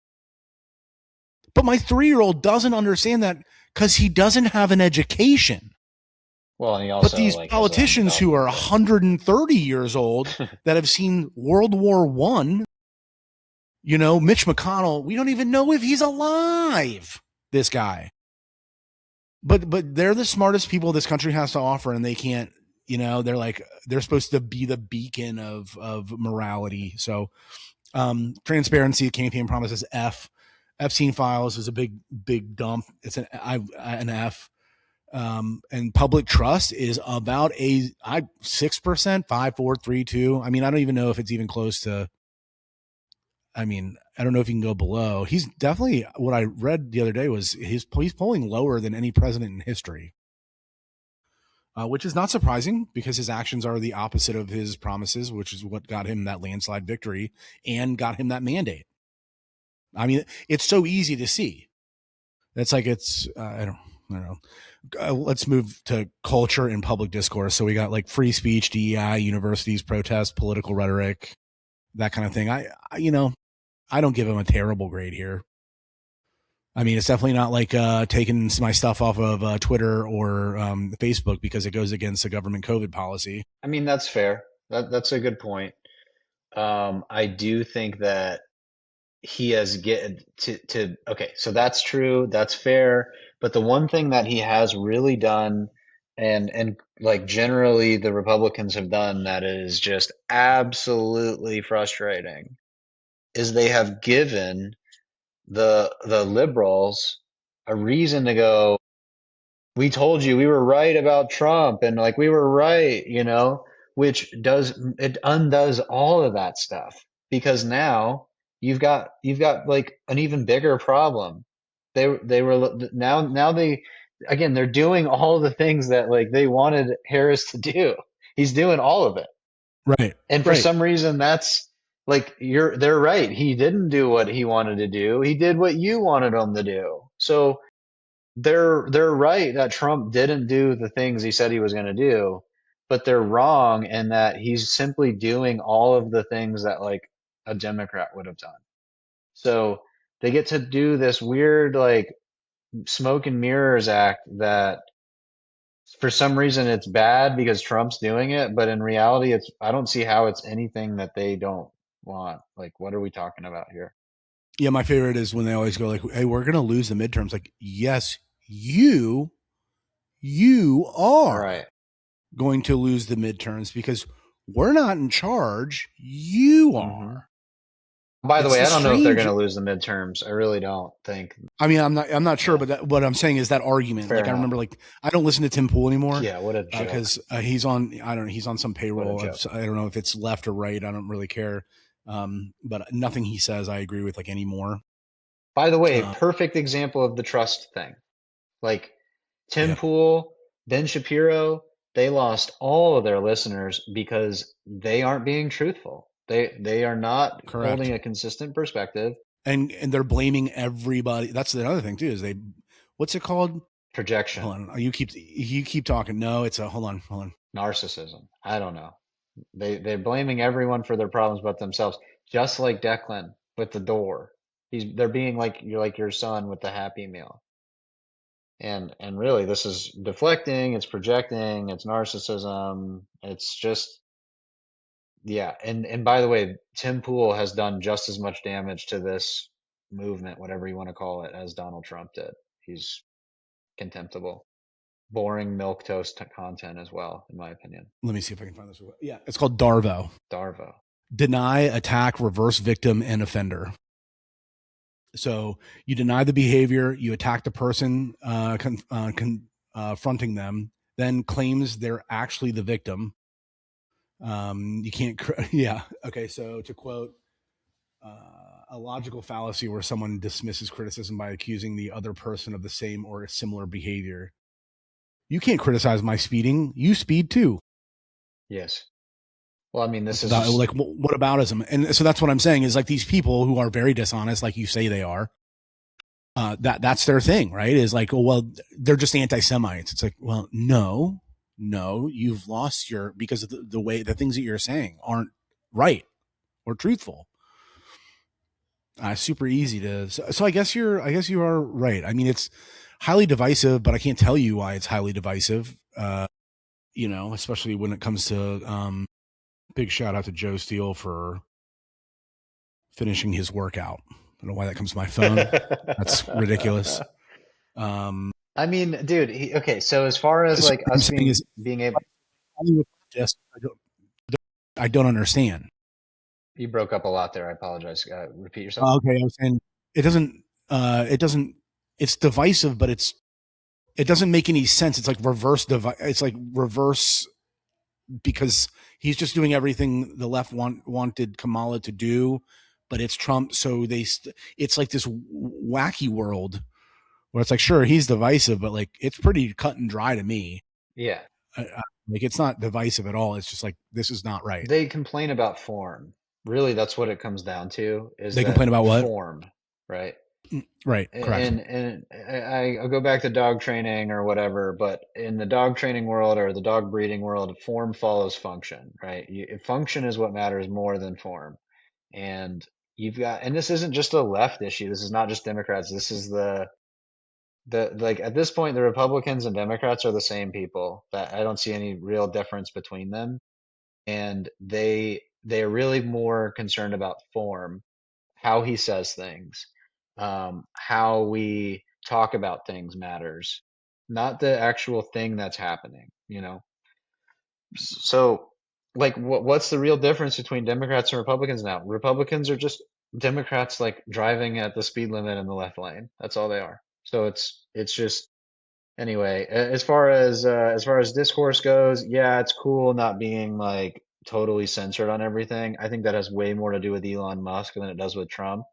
A: But my 3-year-old doesn't understand that because he doesn't have an education.
B: Well, and he also,
A: but these politicians who are 130 years old that have seen World War I, Mitch McConnell, we don't even know if he's alive, this guy. But they're the smartest people this country has to offer, and they can't, they're like, they're supposed to be the beacon of morality. So transparency, campaign promises, Epstein files is a big dump. It's an F. And public trust is about 6%, 5, 4, 3, 2. I mean, I don't even know if it's even close to, I don't know if you can go below. He's definitely, what I read the other day was he's polling lower than any president in history, which is not surprising because his actions are the opposite of his promises, which is what got him that landslide victory and got him that mandate. I mean, it's so easy to see. It's like, I don't know. Let's move to culture and public discourse. So we got like free speech, DEI, universities, protest, political rhetoric, that kind of thing. I don't give him a terrible grade here. I mean, it's definitely not like taking my stuff off of Twitter or Facebook because it goes against the government COVID policy.
B: I mean, that's fair. That's a good point. I do think that he has get to okay, so that's true, that's fair. But the one thing that he has really done, and like generally the Republicans have done that is just absolutely frustrating, is they have given the liberals a reason to go, we told you we were right about Trump and like we were right, which does it undoes all of that stuff because now you've got like an even bigger problem. They were now they again they're doing all the things that like they wanted Harris to do. He's doing all of it.
A: Right,
B: And for
A: right,
B: some reason that's like they're right. He didn't do what he wanted to do. He did what you wanted him to do. So they're right that Trump didn't do the things he said he was going to do, but they're wrong in that he's simply doing all of the things that like a Democrat would have done. So they get to do this weird like smoke and mirrors act that for some reason it's bad because Trump's doing it, but in reality it's I don't see how it's anything that they don't want. Like what are we talking about here?
A: yeah. My favorite is when they always go like, "Hey, we're going to lose the midterms." Like, yes, you are
B: Right.
A: going to lose the midterms because we're not in charge. You
B: hmm
A: are.
B: By the
A: It's
B: way,
A: the
B: I don't know if they're going
A: strange.
B: to lose the midterms. I really don't think.
A: I mean, I'm not sure,
B: Yeah,
A: but what I'm saying is that argument.
B: fair
A: Like, I
B: enough.
A: remember, like, I don't listen to Tim Pool anymore
B: Yeah, what a joke.
A: because he's on. I don't know. He's on some
B: What a
A: payroll.
B: joke.
A: I don't know if it's left or right. I don't really care. But nothing he says I agree with like anymore.
B: By the way,
A: Uh,
B: perfect example of the trust thing. Like Tim
A: yeah,
B: Pool, Ben Shapiro, they lost all of their listeners because they aren't being truthful. They are not
A: correct.
B: holding a consistent perspective.
A: And they're blaming everybody. That's the other thing too. Is they, what's it called? Hold
B: Projection,
A: on. You keep talking. No, it's a hold on.
B: narcissism. I don't know. They're blaming everyone for their problems but themselves. Just like Declan with the door. They're being like you're like your son with the Happy Meal. And really this is deflecting, it's projecting, it's narcissism, it's just yeah. And by the way, Tim Pool has done just as much damage to this movement, whatever you want to call it, as Donald Trump did. He's contemptible. Boring milk toast content as well, in my opinion.
A: Let me see if I can find this. Yeah, it's called Darvo.
B: Darvo.
A: Deny, attack, reverse victim, and offender. So you deny the behavior, you attack the person confronting them, then claims they're actually the victim. You can't, yeah. Okay, so to quote, a logical fallacy where someone dismisses criticism by accusing the other person of the same or similar behavior. You can't criticize my speeding. You speed too.
B: Yes. Well, I mean, this
A: It's
B: is
A: about
B: just
A: like what aboutism, and so that's what I'm saying is like these people who are very dishonest, like you say they are. That's their thing, right? Is like, oh well, they're just anti-Semites. It's like, well, no, you've lost your because of the way the things that you're saying aren't right or truthful. Super easy to. So I guess you are right. I mean, it's highly divisive, but I can't tell you why it's highly divisive. Especially when it comes to big shout out to Joe Steele for finishing his workout. I don't know why that comes to my phone. That's ridiculous. Um,
B: I mean, dude, okay, so as far as
A: so
B: like
A: what I'm
B: us
A: saying is,
B: being able
A: I don't understand.
B: you broke up a lot there. I apologize. Repeat yourself.
A: Okay, I was saying it doesn't. It doesn't. It's divisive, but it doesn't make any sense. It's like reverse It's like reverse because he's just doing everything the left wanted Kamala to do, but it's Trump. So it's like this wacky world where it's like, sure, he's divisive, but like it's pretty cut and dry to me.
B: Yeah.
A: Like it's not divisive at all. It's just like this is not right.
B: They complain about form. Really, that's what it comes down to is
A: They
B: that
A: complain about what?
B: form, right?
A: Right. Correct.
B: And I'll go back to dog training or whatever, but in the dog training world or the dog breeding world, form follows function, right? Function is what matters more than form. And and this isn't just a left issue. This is not just Democrats. This is like at this point, the Republicans and Democrats are the same people. That I don't see any real difference between them. And they are really more concerned about form, how he says things, how we talk about things matters, not the actual thing that's happening, you know? So, like, what's the real difference between Democrats and Republicans now? Republicans are just Democrats like driving at the speed limit in the left lane. That's all they are. So it's just anyway. As far as discourse goes, yeah, it's cool not being like totally censored on everything. I think that has way more to do with Elon Musk than it does with Trump.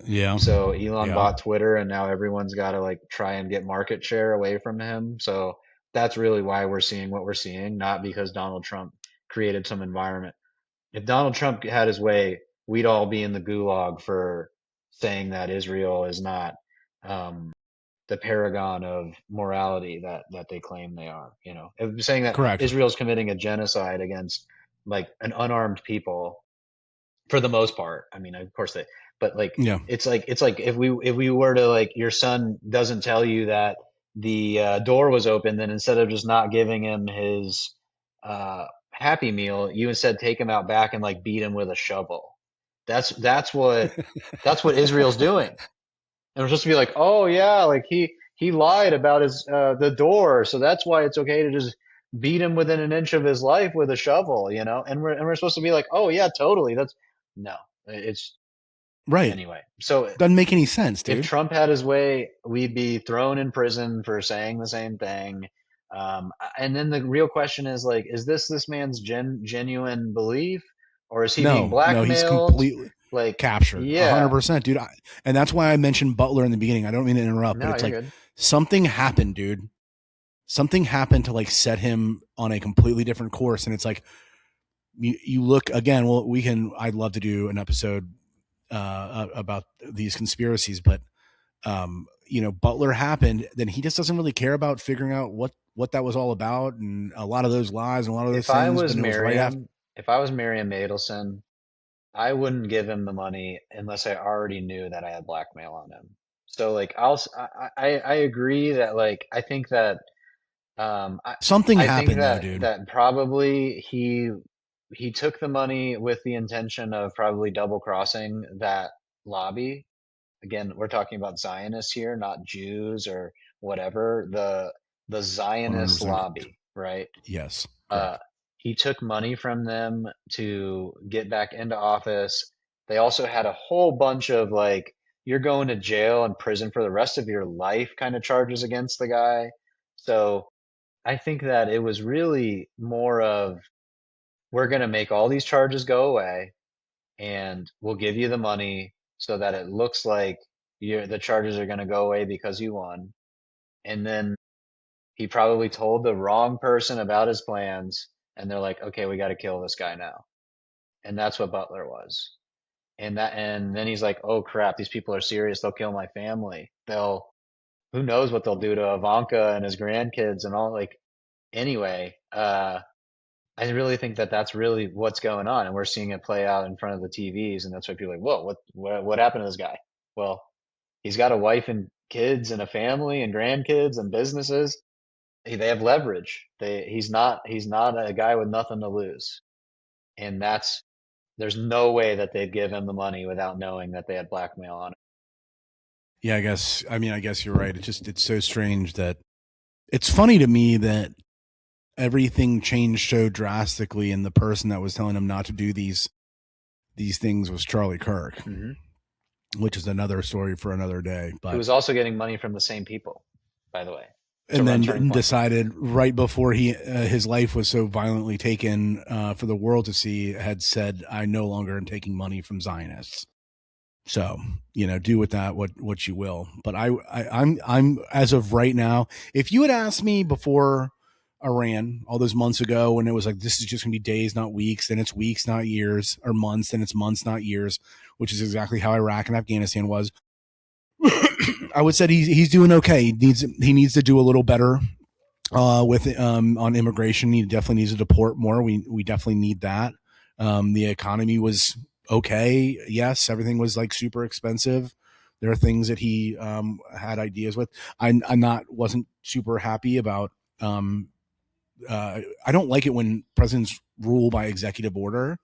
A: Yeah.
B: So Elon
A: Yeah.
B: bought Twitter and now everyone's got to like try and get market share away from him. So that's really why we're seeing what we're seeing, not because Donald Trump created some environment. If Donald Trump had his way, we'd all be in the gulag for saying that Israel is not um, the paragon of morality that they claim they are. You know, if saying that
A: Correct.
B: Israel's committing a genocide against like an unarmed people for the most part. I mean, of course they, but like
A: Yeah.
B: it's like if we were to like your son doesn't tell you that the door was open, then instead of just not giving him his Happy Meal, you instead take him out back and like beat him with a shovel. That's what Israel's doing. And we're supposed to be like, oh yeah, like he lied about his the door, so that's why it's okay to just beat him within an inch of his life with a shovel, you know? And we're supposed to be like, oh yeah, totally. That's no, it's
A: Right.
B: anyway. So
A: Doesn't make any sense,
B: if
A: dude.
B: Trump had his way, we'd be thrown in prison for saying the same thing. And then the real question is like, is this man's genuine belief, or is he being
A: No, no, he's
B: blackmailed?
A: completely
B: Like,
A: captured.
B: yeah,
A: 100%, dude. And that's why I mentioned Butler in the beginning. I don't mean to interrupt, but
B: no,
A: it's
B: you're
A: like
B: good.
A: something happened, dude. Something happened to like set him on a completely different course. And it's like you look again. Well, I'd love to do an episode about these conspiracies, but Butler happened, then he just doesn't really care about figuring out what that was all about, and a lot of those lies and a lot of those
B: If I
A: things.
B: was
A: But it was right after.
B: Miriam, if I was Miriam Adelson, I wouldn't give him the money unless I already knew that I had blackmail on him. So like I agree that like I think that um I
A: Something
B: I think
A: happened though, dude.
B: that probably he took the money with the intention of probably double crossing that lobby. Again, we're talking about Zionists here, not Jews or whatever. The Zionist
A: 100%.
B: lobby, right?
A: Yes,
B: Uh,
A: correct.
B: he took money from them to get back into office. They also had a whole bunch of like, you're going to jail and prison for the rest of your life kind of charges against the guy. So I think that it was really more of, we're going to make all these charges go away and we'll give you the money so that it looks like the charges are going to go away because you won. And then he probably told the wrong person about his plans, and they're like, "Okay, we got to kill this guy now." And that's what Butler was. And then he's like, "Oh crap, these people are serious. They'll kill my family. Who knows what they'll do to Ivanka and his grandkids and all." Like, anyway, I really think that that's really what's going on, and we're seeing it play out in front of the TVs, and that's why people are like, "Whoa, what happened to this guy?" Well, he's got a wife and kids and a family and grandkids and businesses. They have leverage. He's not a guy with nothing to lose. And there's no way that they'd give him the money without knowing that they had blackmail on it.
A: Yeah, I guess you're right. It's so strange that it's funny to me that everything changed so drastically, and the person that was telling him not to do these things was Charlie Kirk,
B: Hmm.
A: which is another story for another day.
B: Who
A: But
B: was also getting money from the same people, by the way. To
A: and
B: run
A: then
B: Turning Point.
A: decided right before his life was so violently taken for the world to see, had said, "I no longer am taking money from Zionists." So do with that what you will. But I'm as of right now, if you had asked me before Iran all those months ago, when it was like this is just gonna be days, not weeks, then it's weeks, not years, or months, then it's months, not years, which is exactly how Iraq and Afghanistan was. I would say he's doing okay. He needs to do a little better with on immigration. He definitely needs to deport more. We definitely need that. The economy was okay. Yes, everything was like super expensive. There are things that he had ideas with. I'm not wasn't super happy about. I don't like it when presidents rule by executive order,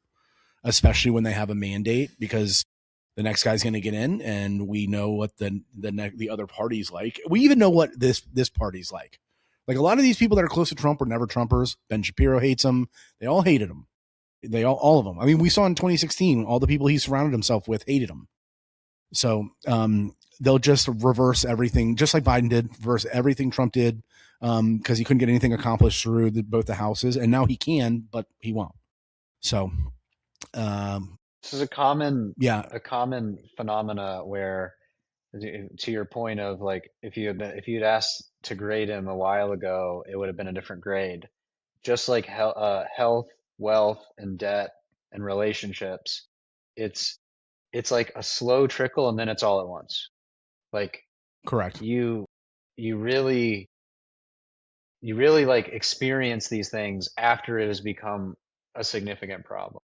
A: especially when they have a mandate, because the next guy's going to get in, and we know what the other party's like. We even know what this party's like. Like a lot of these people that are close to Trump were never Trumpers. Ben Shapiro hates him. They all hated him. They all of them. I mean, we saw in 2016 all the people he surrounded himself with hated him. So they'll just reverse everything, just like Biden did, reverse everything Trump did, because he couldn't get anything accomplished through both the houses, and now he can, but he won't. So
B: This is
A: yeah,
B: a common phenomena where, to your point of like, if you'd asked to grade him a while ago, it would have been a different grade. Just like health, wealth, and debt and relationships, it's it's like a slow trickle, and then it's all at once. Like
A: correct.
B: you you really you really like experience these things after it has become a significant problem.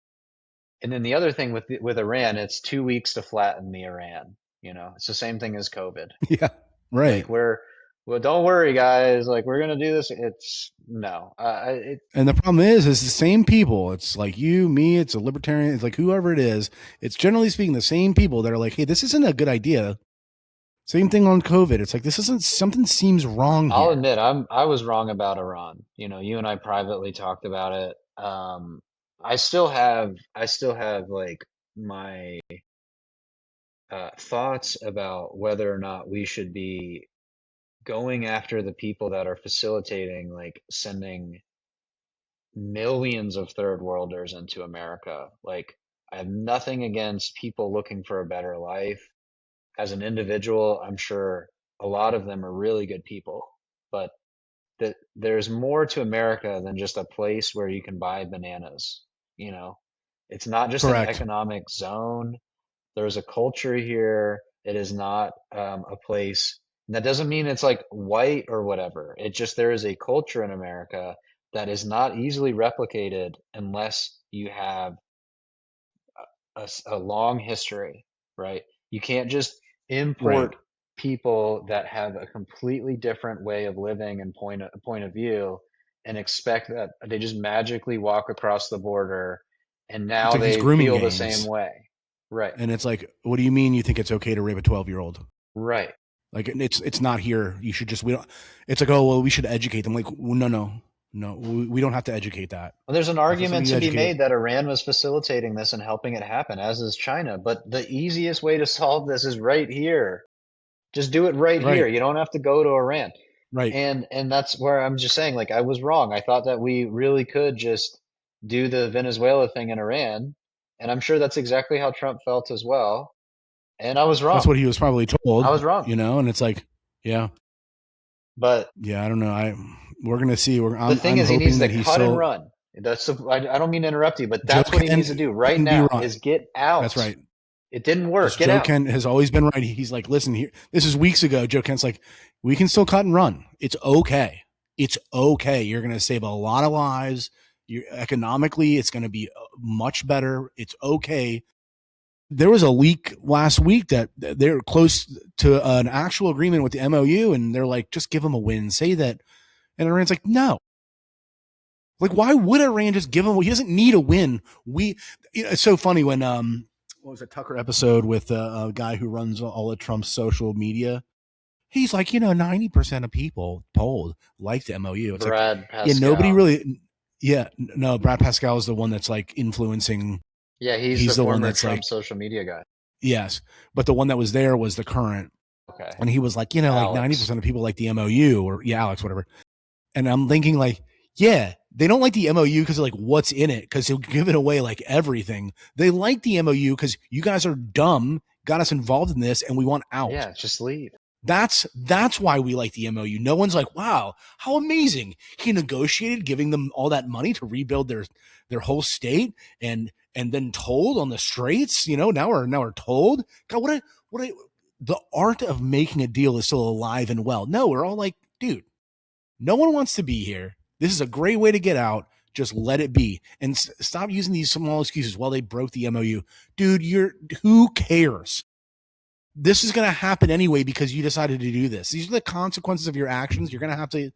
B: And then the other thing with Iran, it's 2 weeks to flatten the Iran. It's the same thing as COVID.
A: Yeah, right.
B: Like well, don't worry, guys. Like we're gonna do this. It's no,
A: And the problem is the same people. It's like you, me. It's a libertarian. It's like whoever it is. It's generally speaking the same people that are like, "Hey, this isn't a good idea." Same thing on COVID. It's like this isn't something seems wrong
B: I'll
A: here.
B: admit I was wrong about Iran. You and I privately talked about it. I still have like my thoughts about whether or not we should be going after the people that are facilitating like sending millions of third worlders into America. Like I have nothing against people looking for a better life. As an individual, I'm sure a lot of them are really good people, but that there's more to America than just a place where you can buy bananas. You know, it's not just an
A: Correct.
B: economic zone. There's a culture here. It is not a place. And that doesn't mean it's like white or whatever. It just there is a culture in America that is not easily replicated unless you have a long history, right? You can't just
A: Right.
B: import people that have a completely different way of living and point of view and expect that they just magically walk across the border and
A: It's
B: now
A: like these
B: they
A: grooming
B: feel the same
A: gangs,
B: way. Right.
A: and it's like, what do you mean you think it's okay to rape a 12-year-old?
B: Right.
A: Like it's not here. You should just we don't. It's like, oh well, we should educate them. Like well, no, we don't have to educate that.
B: Well, there's an
A: That's not something
B: argument
A: you
B: to be
A: educate.
B: made that Iran was facilitating this and helping it happen, as is China. But the easiest way to solve this is right here. Just do it right here.
A: Right.
B: You don't have to go to Iran.
A: Right.
B: And that's where I'm just saying, like, I was wrong. I thought that we really could just do the Venezuela thing in Iran, and I'm sure that's exactly how Trump felt as well. And I was
A: That's
B: wrong.
A: what he was probably told,
B: I was wrong.
A: and it's like, yeah,
B: But
A: yeah. I don't know. We're gonna see.
B: the
A: I'm
B: thing
A: I'm
B: is, he needs
A: hoping
B: to
A: that he's
B: cut and
A: still
B: run. I don't mean to interrupt you, but
A: Joe
B: that's what he needs to do right
A: can be
B: now
A: right.
B: is get
A: That's
B: out.
A: right.
B: It didn't
A: Because
B: work. Get
A: Joe
B: out.
A: Kent has always been right. He's like, listen here. This is weeks ago. Joe Kent's like, we can still cut and run. It's okay. It's okay. You're going to save a lot of lives. Economically, it's going to be much better. It's okay. There was a leak last week that they're close to an actual agreement with the MOU, and they're like, just give them a win. Say that. And Iran's like, no. Like, why would Iran just give him? He doesn't need a win. It's so funny when what was a Tucker episode with a guy who runs all of Trump's social media. He's like, 90% of people polled like the MOU. It's like,
B: Brad
A: yeah, nobody
B: Pascal.
A: really. Yeah, no. Brad Pascal is the one that's like influencing.
B: Yeah, he's the
A: He's the one
B: former
A: that's
B: Trump
A: like,
B: social media guy.
A: yes, but the one that was there was the current,
B: Okay.
A: and he was like, like
B: Alex.
A: 90% of people like the MOU, or yeah, Alex, whatever. And I'm thinking like, yeah, they don't like the MOU because of like what's in it, because he'll give it away like everything. They like the MOU because you guys are dumb, got us involved in this, and we want out.
B: Yeah, just leave.
A: That's why we like the MOU. No one's like, wow, how amazing. He negotiated giving them all that money to rebuild their whole state, and then told on the streets, now we're told. God, what a the art of making a deal is still alive and well. No, we're all like, dude, no one wants to be here. This is a great way to get out. Just let it be and stop using these small excuses. Well, they broke the MOU. Dude, who cares? This is going to happen anyway because you decided to do this. These are the consequences of your actions. You're going to have to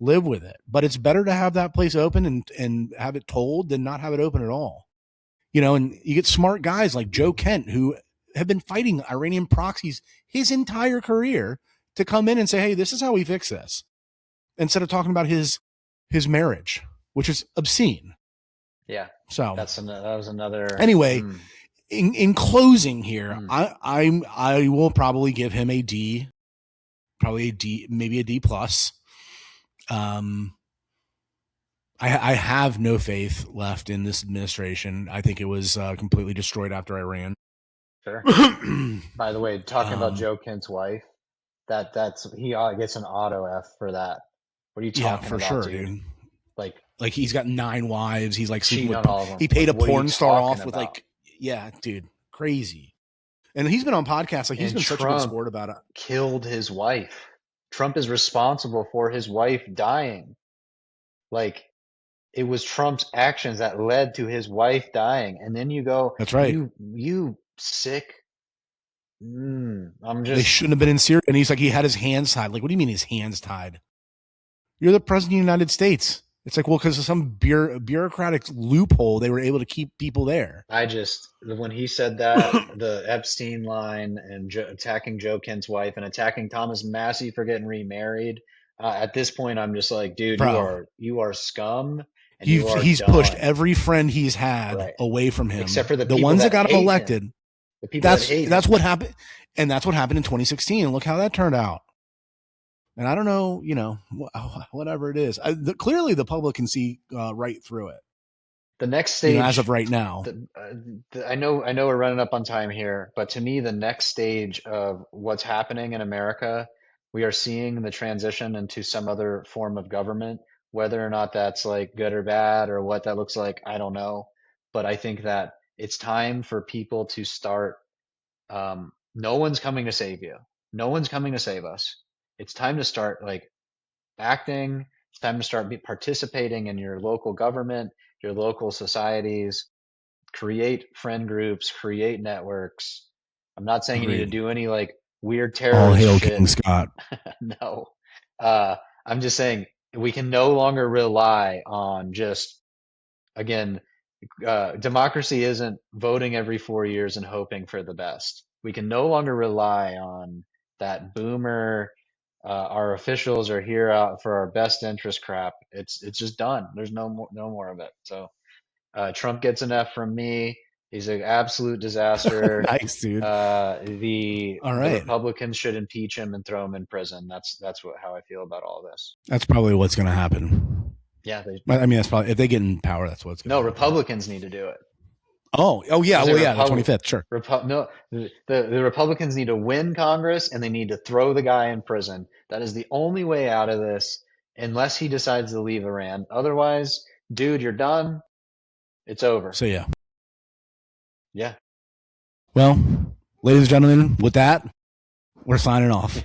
A: live with it. But it's better to have that place open and have it told than not have it open at all. And you get smart guys like Joe Kent who have been fighting Iranian proxies his entire career to come in and say, hey, this is how we fix this, instead of talking about his marriage, which is obscene.
B: Yeah.
A: So
B: that was another.
A: Anyway, in closing here, I will probably give him a D, probably a D, maybe a D plus. I have no faith left in this administration. I think it was completely destroyed after Iran.
B: Sure. By the way, talking about Joe Kent's wife, he gets an auto F for that. What are you talking about,
A: sure,
B: dude?
A: Like he's got 9 wives. He's like
B: cheating on all of them.
A: He paid a porn star off with dude, crazy. And he's been on podcasts. Like he's been such a good sport about it.
B: Killed his wife. Trump is responsible for his wife dying. Like, it was Trump's actions that led to his wife dying. And then you go,
A: that's right.
B: You sick.
A: They shouldn't have been in Syria. And he's like, he had his hands tied. Like, what do you mean his hands tied? You're the president of the United States. It's like, well, because of some bureaucratic loophole, they were able to keep people there.
B: When he said that, the Epstein line and attacking Joe Kent's wife and attacking Thomas Massey for getting remarried. At this point, I'm just like, dude, bro, you are scum. And he's
A: done. Pushed every friend he's had away from him,
B: except for
A: the ones that got him elected. That's what happened, and that's what happened in 2016. Look how that turned out. And I don't know, whatever it is. Clearly, the public can see right through it.
B: The next stage,
A: as of right now,
B: I know we're running up on time here, but to me, the next stage of what's happening in America, we are seeing the transition into some other form of government. Whether or not that's like good or bad or what that looks like, I don't know. But I think that it's time for people to start. No one's coming to save you. No one's coming to save us. It's time to start acting. It's time to start participating in your local government, your local societies, create friend groups, create networks. I'm not saying
A: Agreed.
B: You need to do any weird terrorist
A: all hail
B: shit.
A: King Scott.
B: No. I'm just saying we can no longer rely on just, again, democracy isn't voting every 4 years and hoping for the best. We can no longer rely on that boomer, our officials are here out for our best interest crap. It's just done. There's no more of it. So Trump gets an F from me. He's an absolute disaster.
A: Nice, dude.
B: The Republicans should impeach him and throw him in prison. That's how I feel about all this.
A: That's probably what's going to happen.
B: Yeah,
A: that's probably, if they get in power, that's what's going to happen.
B: No, Republicans need to do it.
A: Oh yeah. Well, yeah, the 25th, sure.
B: The Republicans need to win Congress and they need to throw the guy in prison. That is the only way out of this, unless he decides to leave Iran. Otherwise, dude, you're done. It's over.
A: So yeah.
B: Yeah.
A: Well, ladies and gentlemen, with that, we're signing off.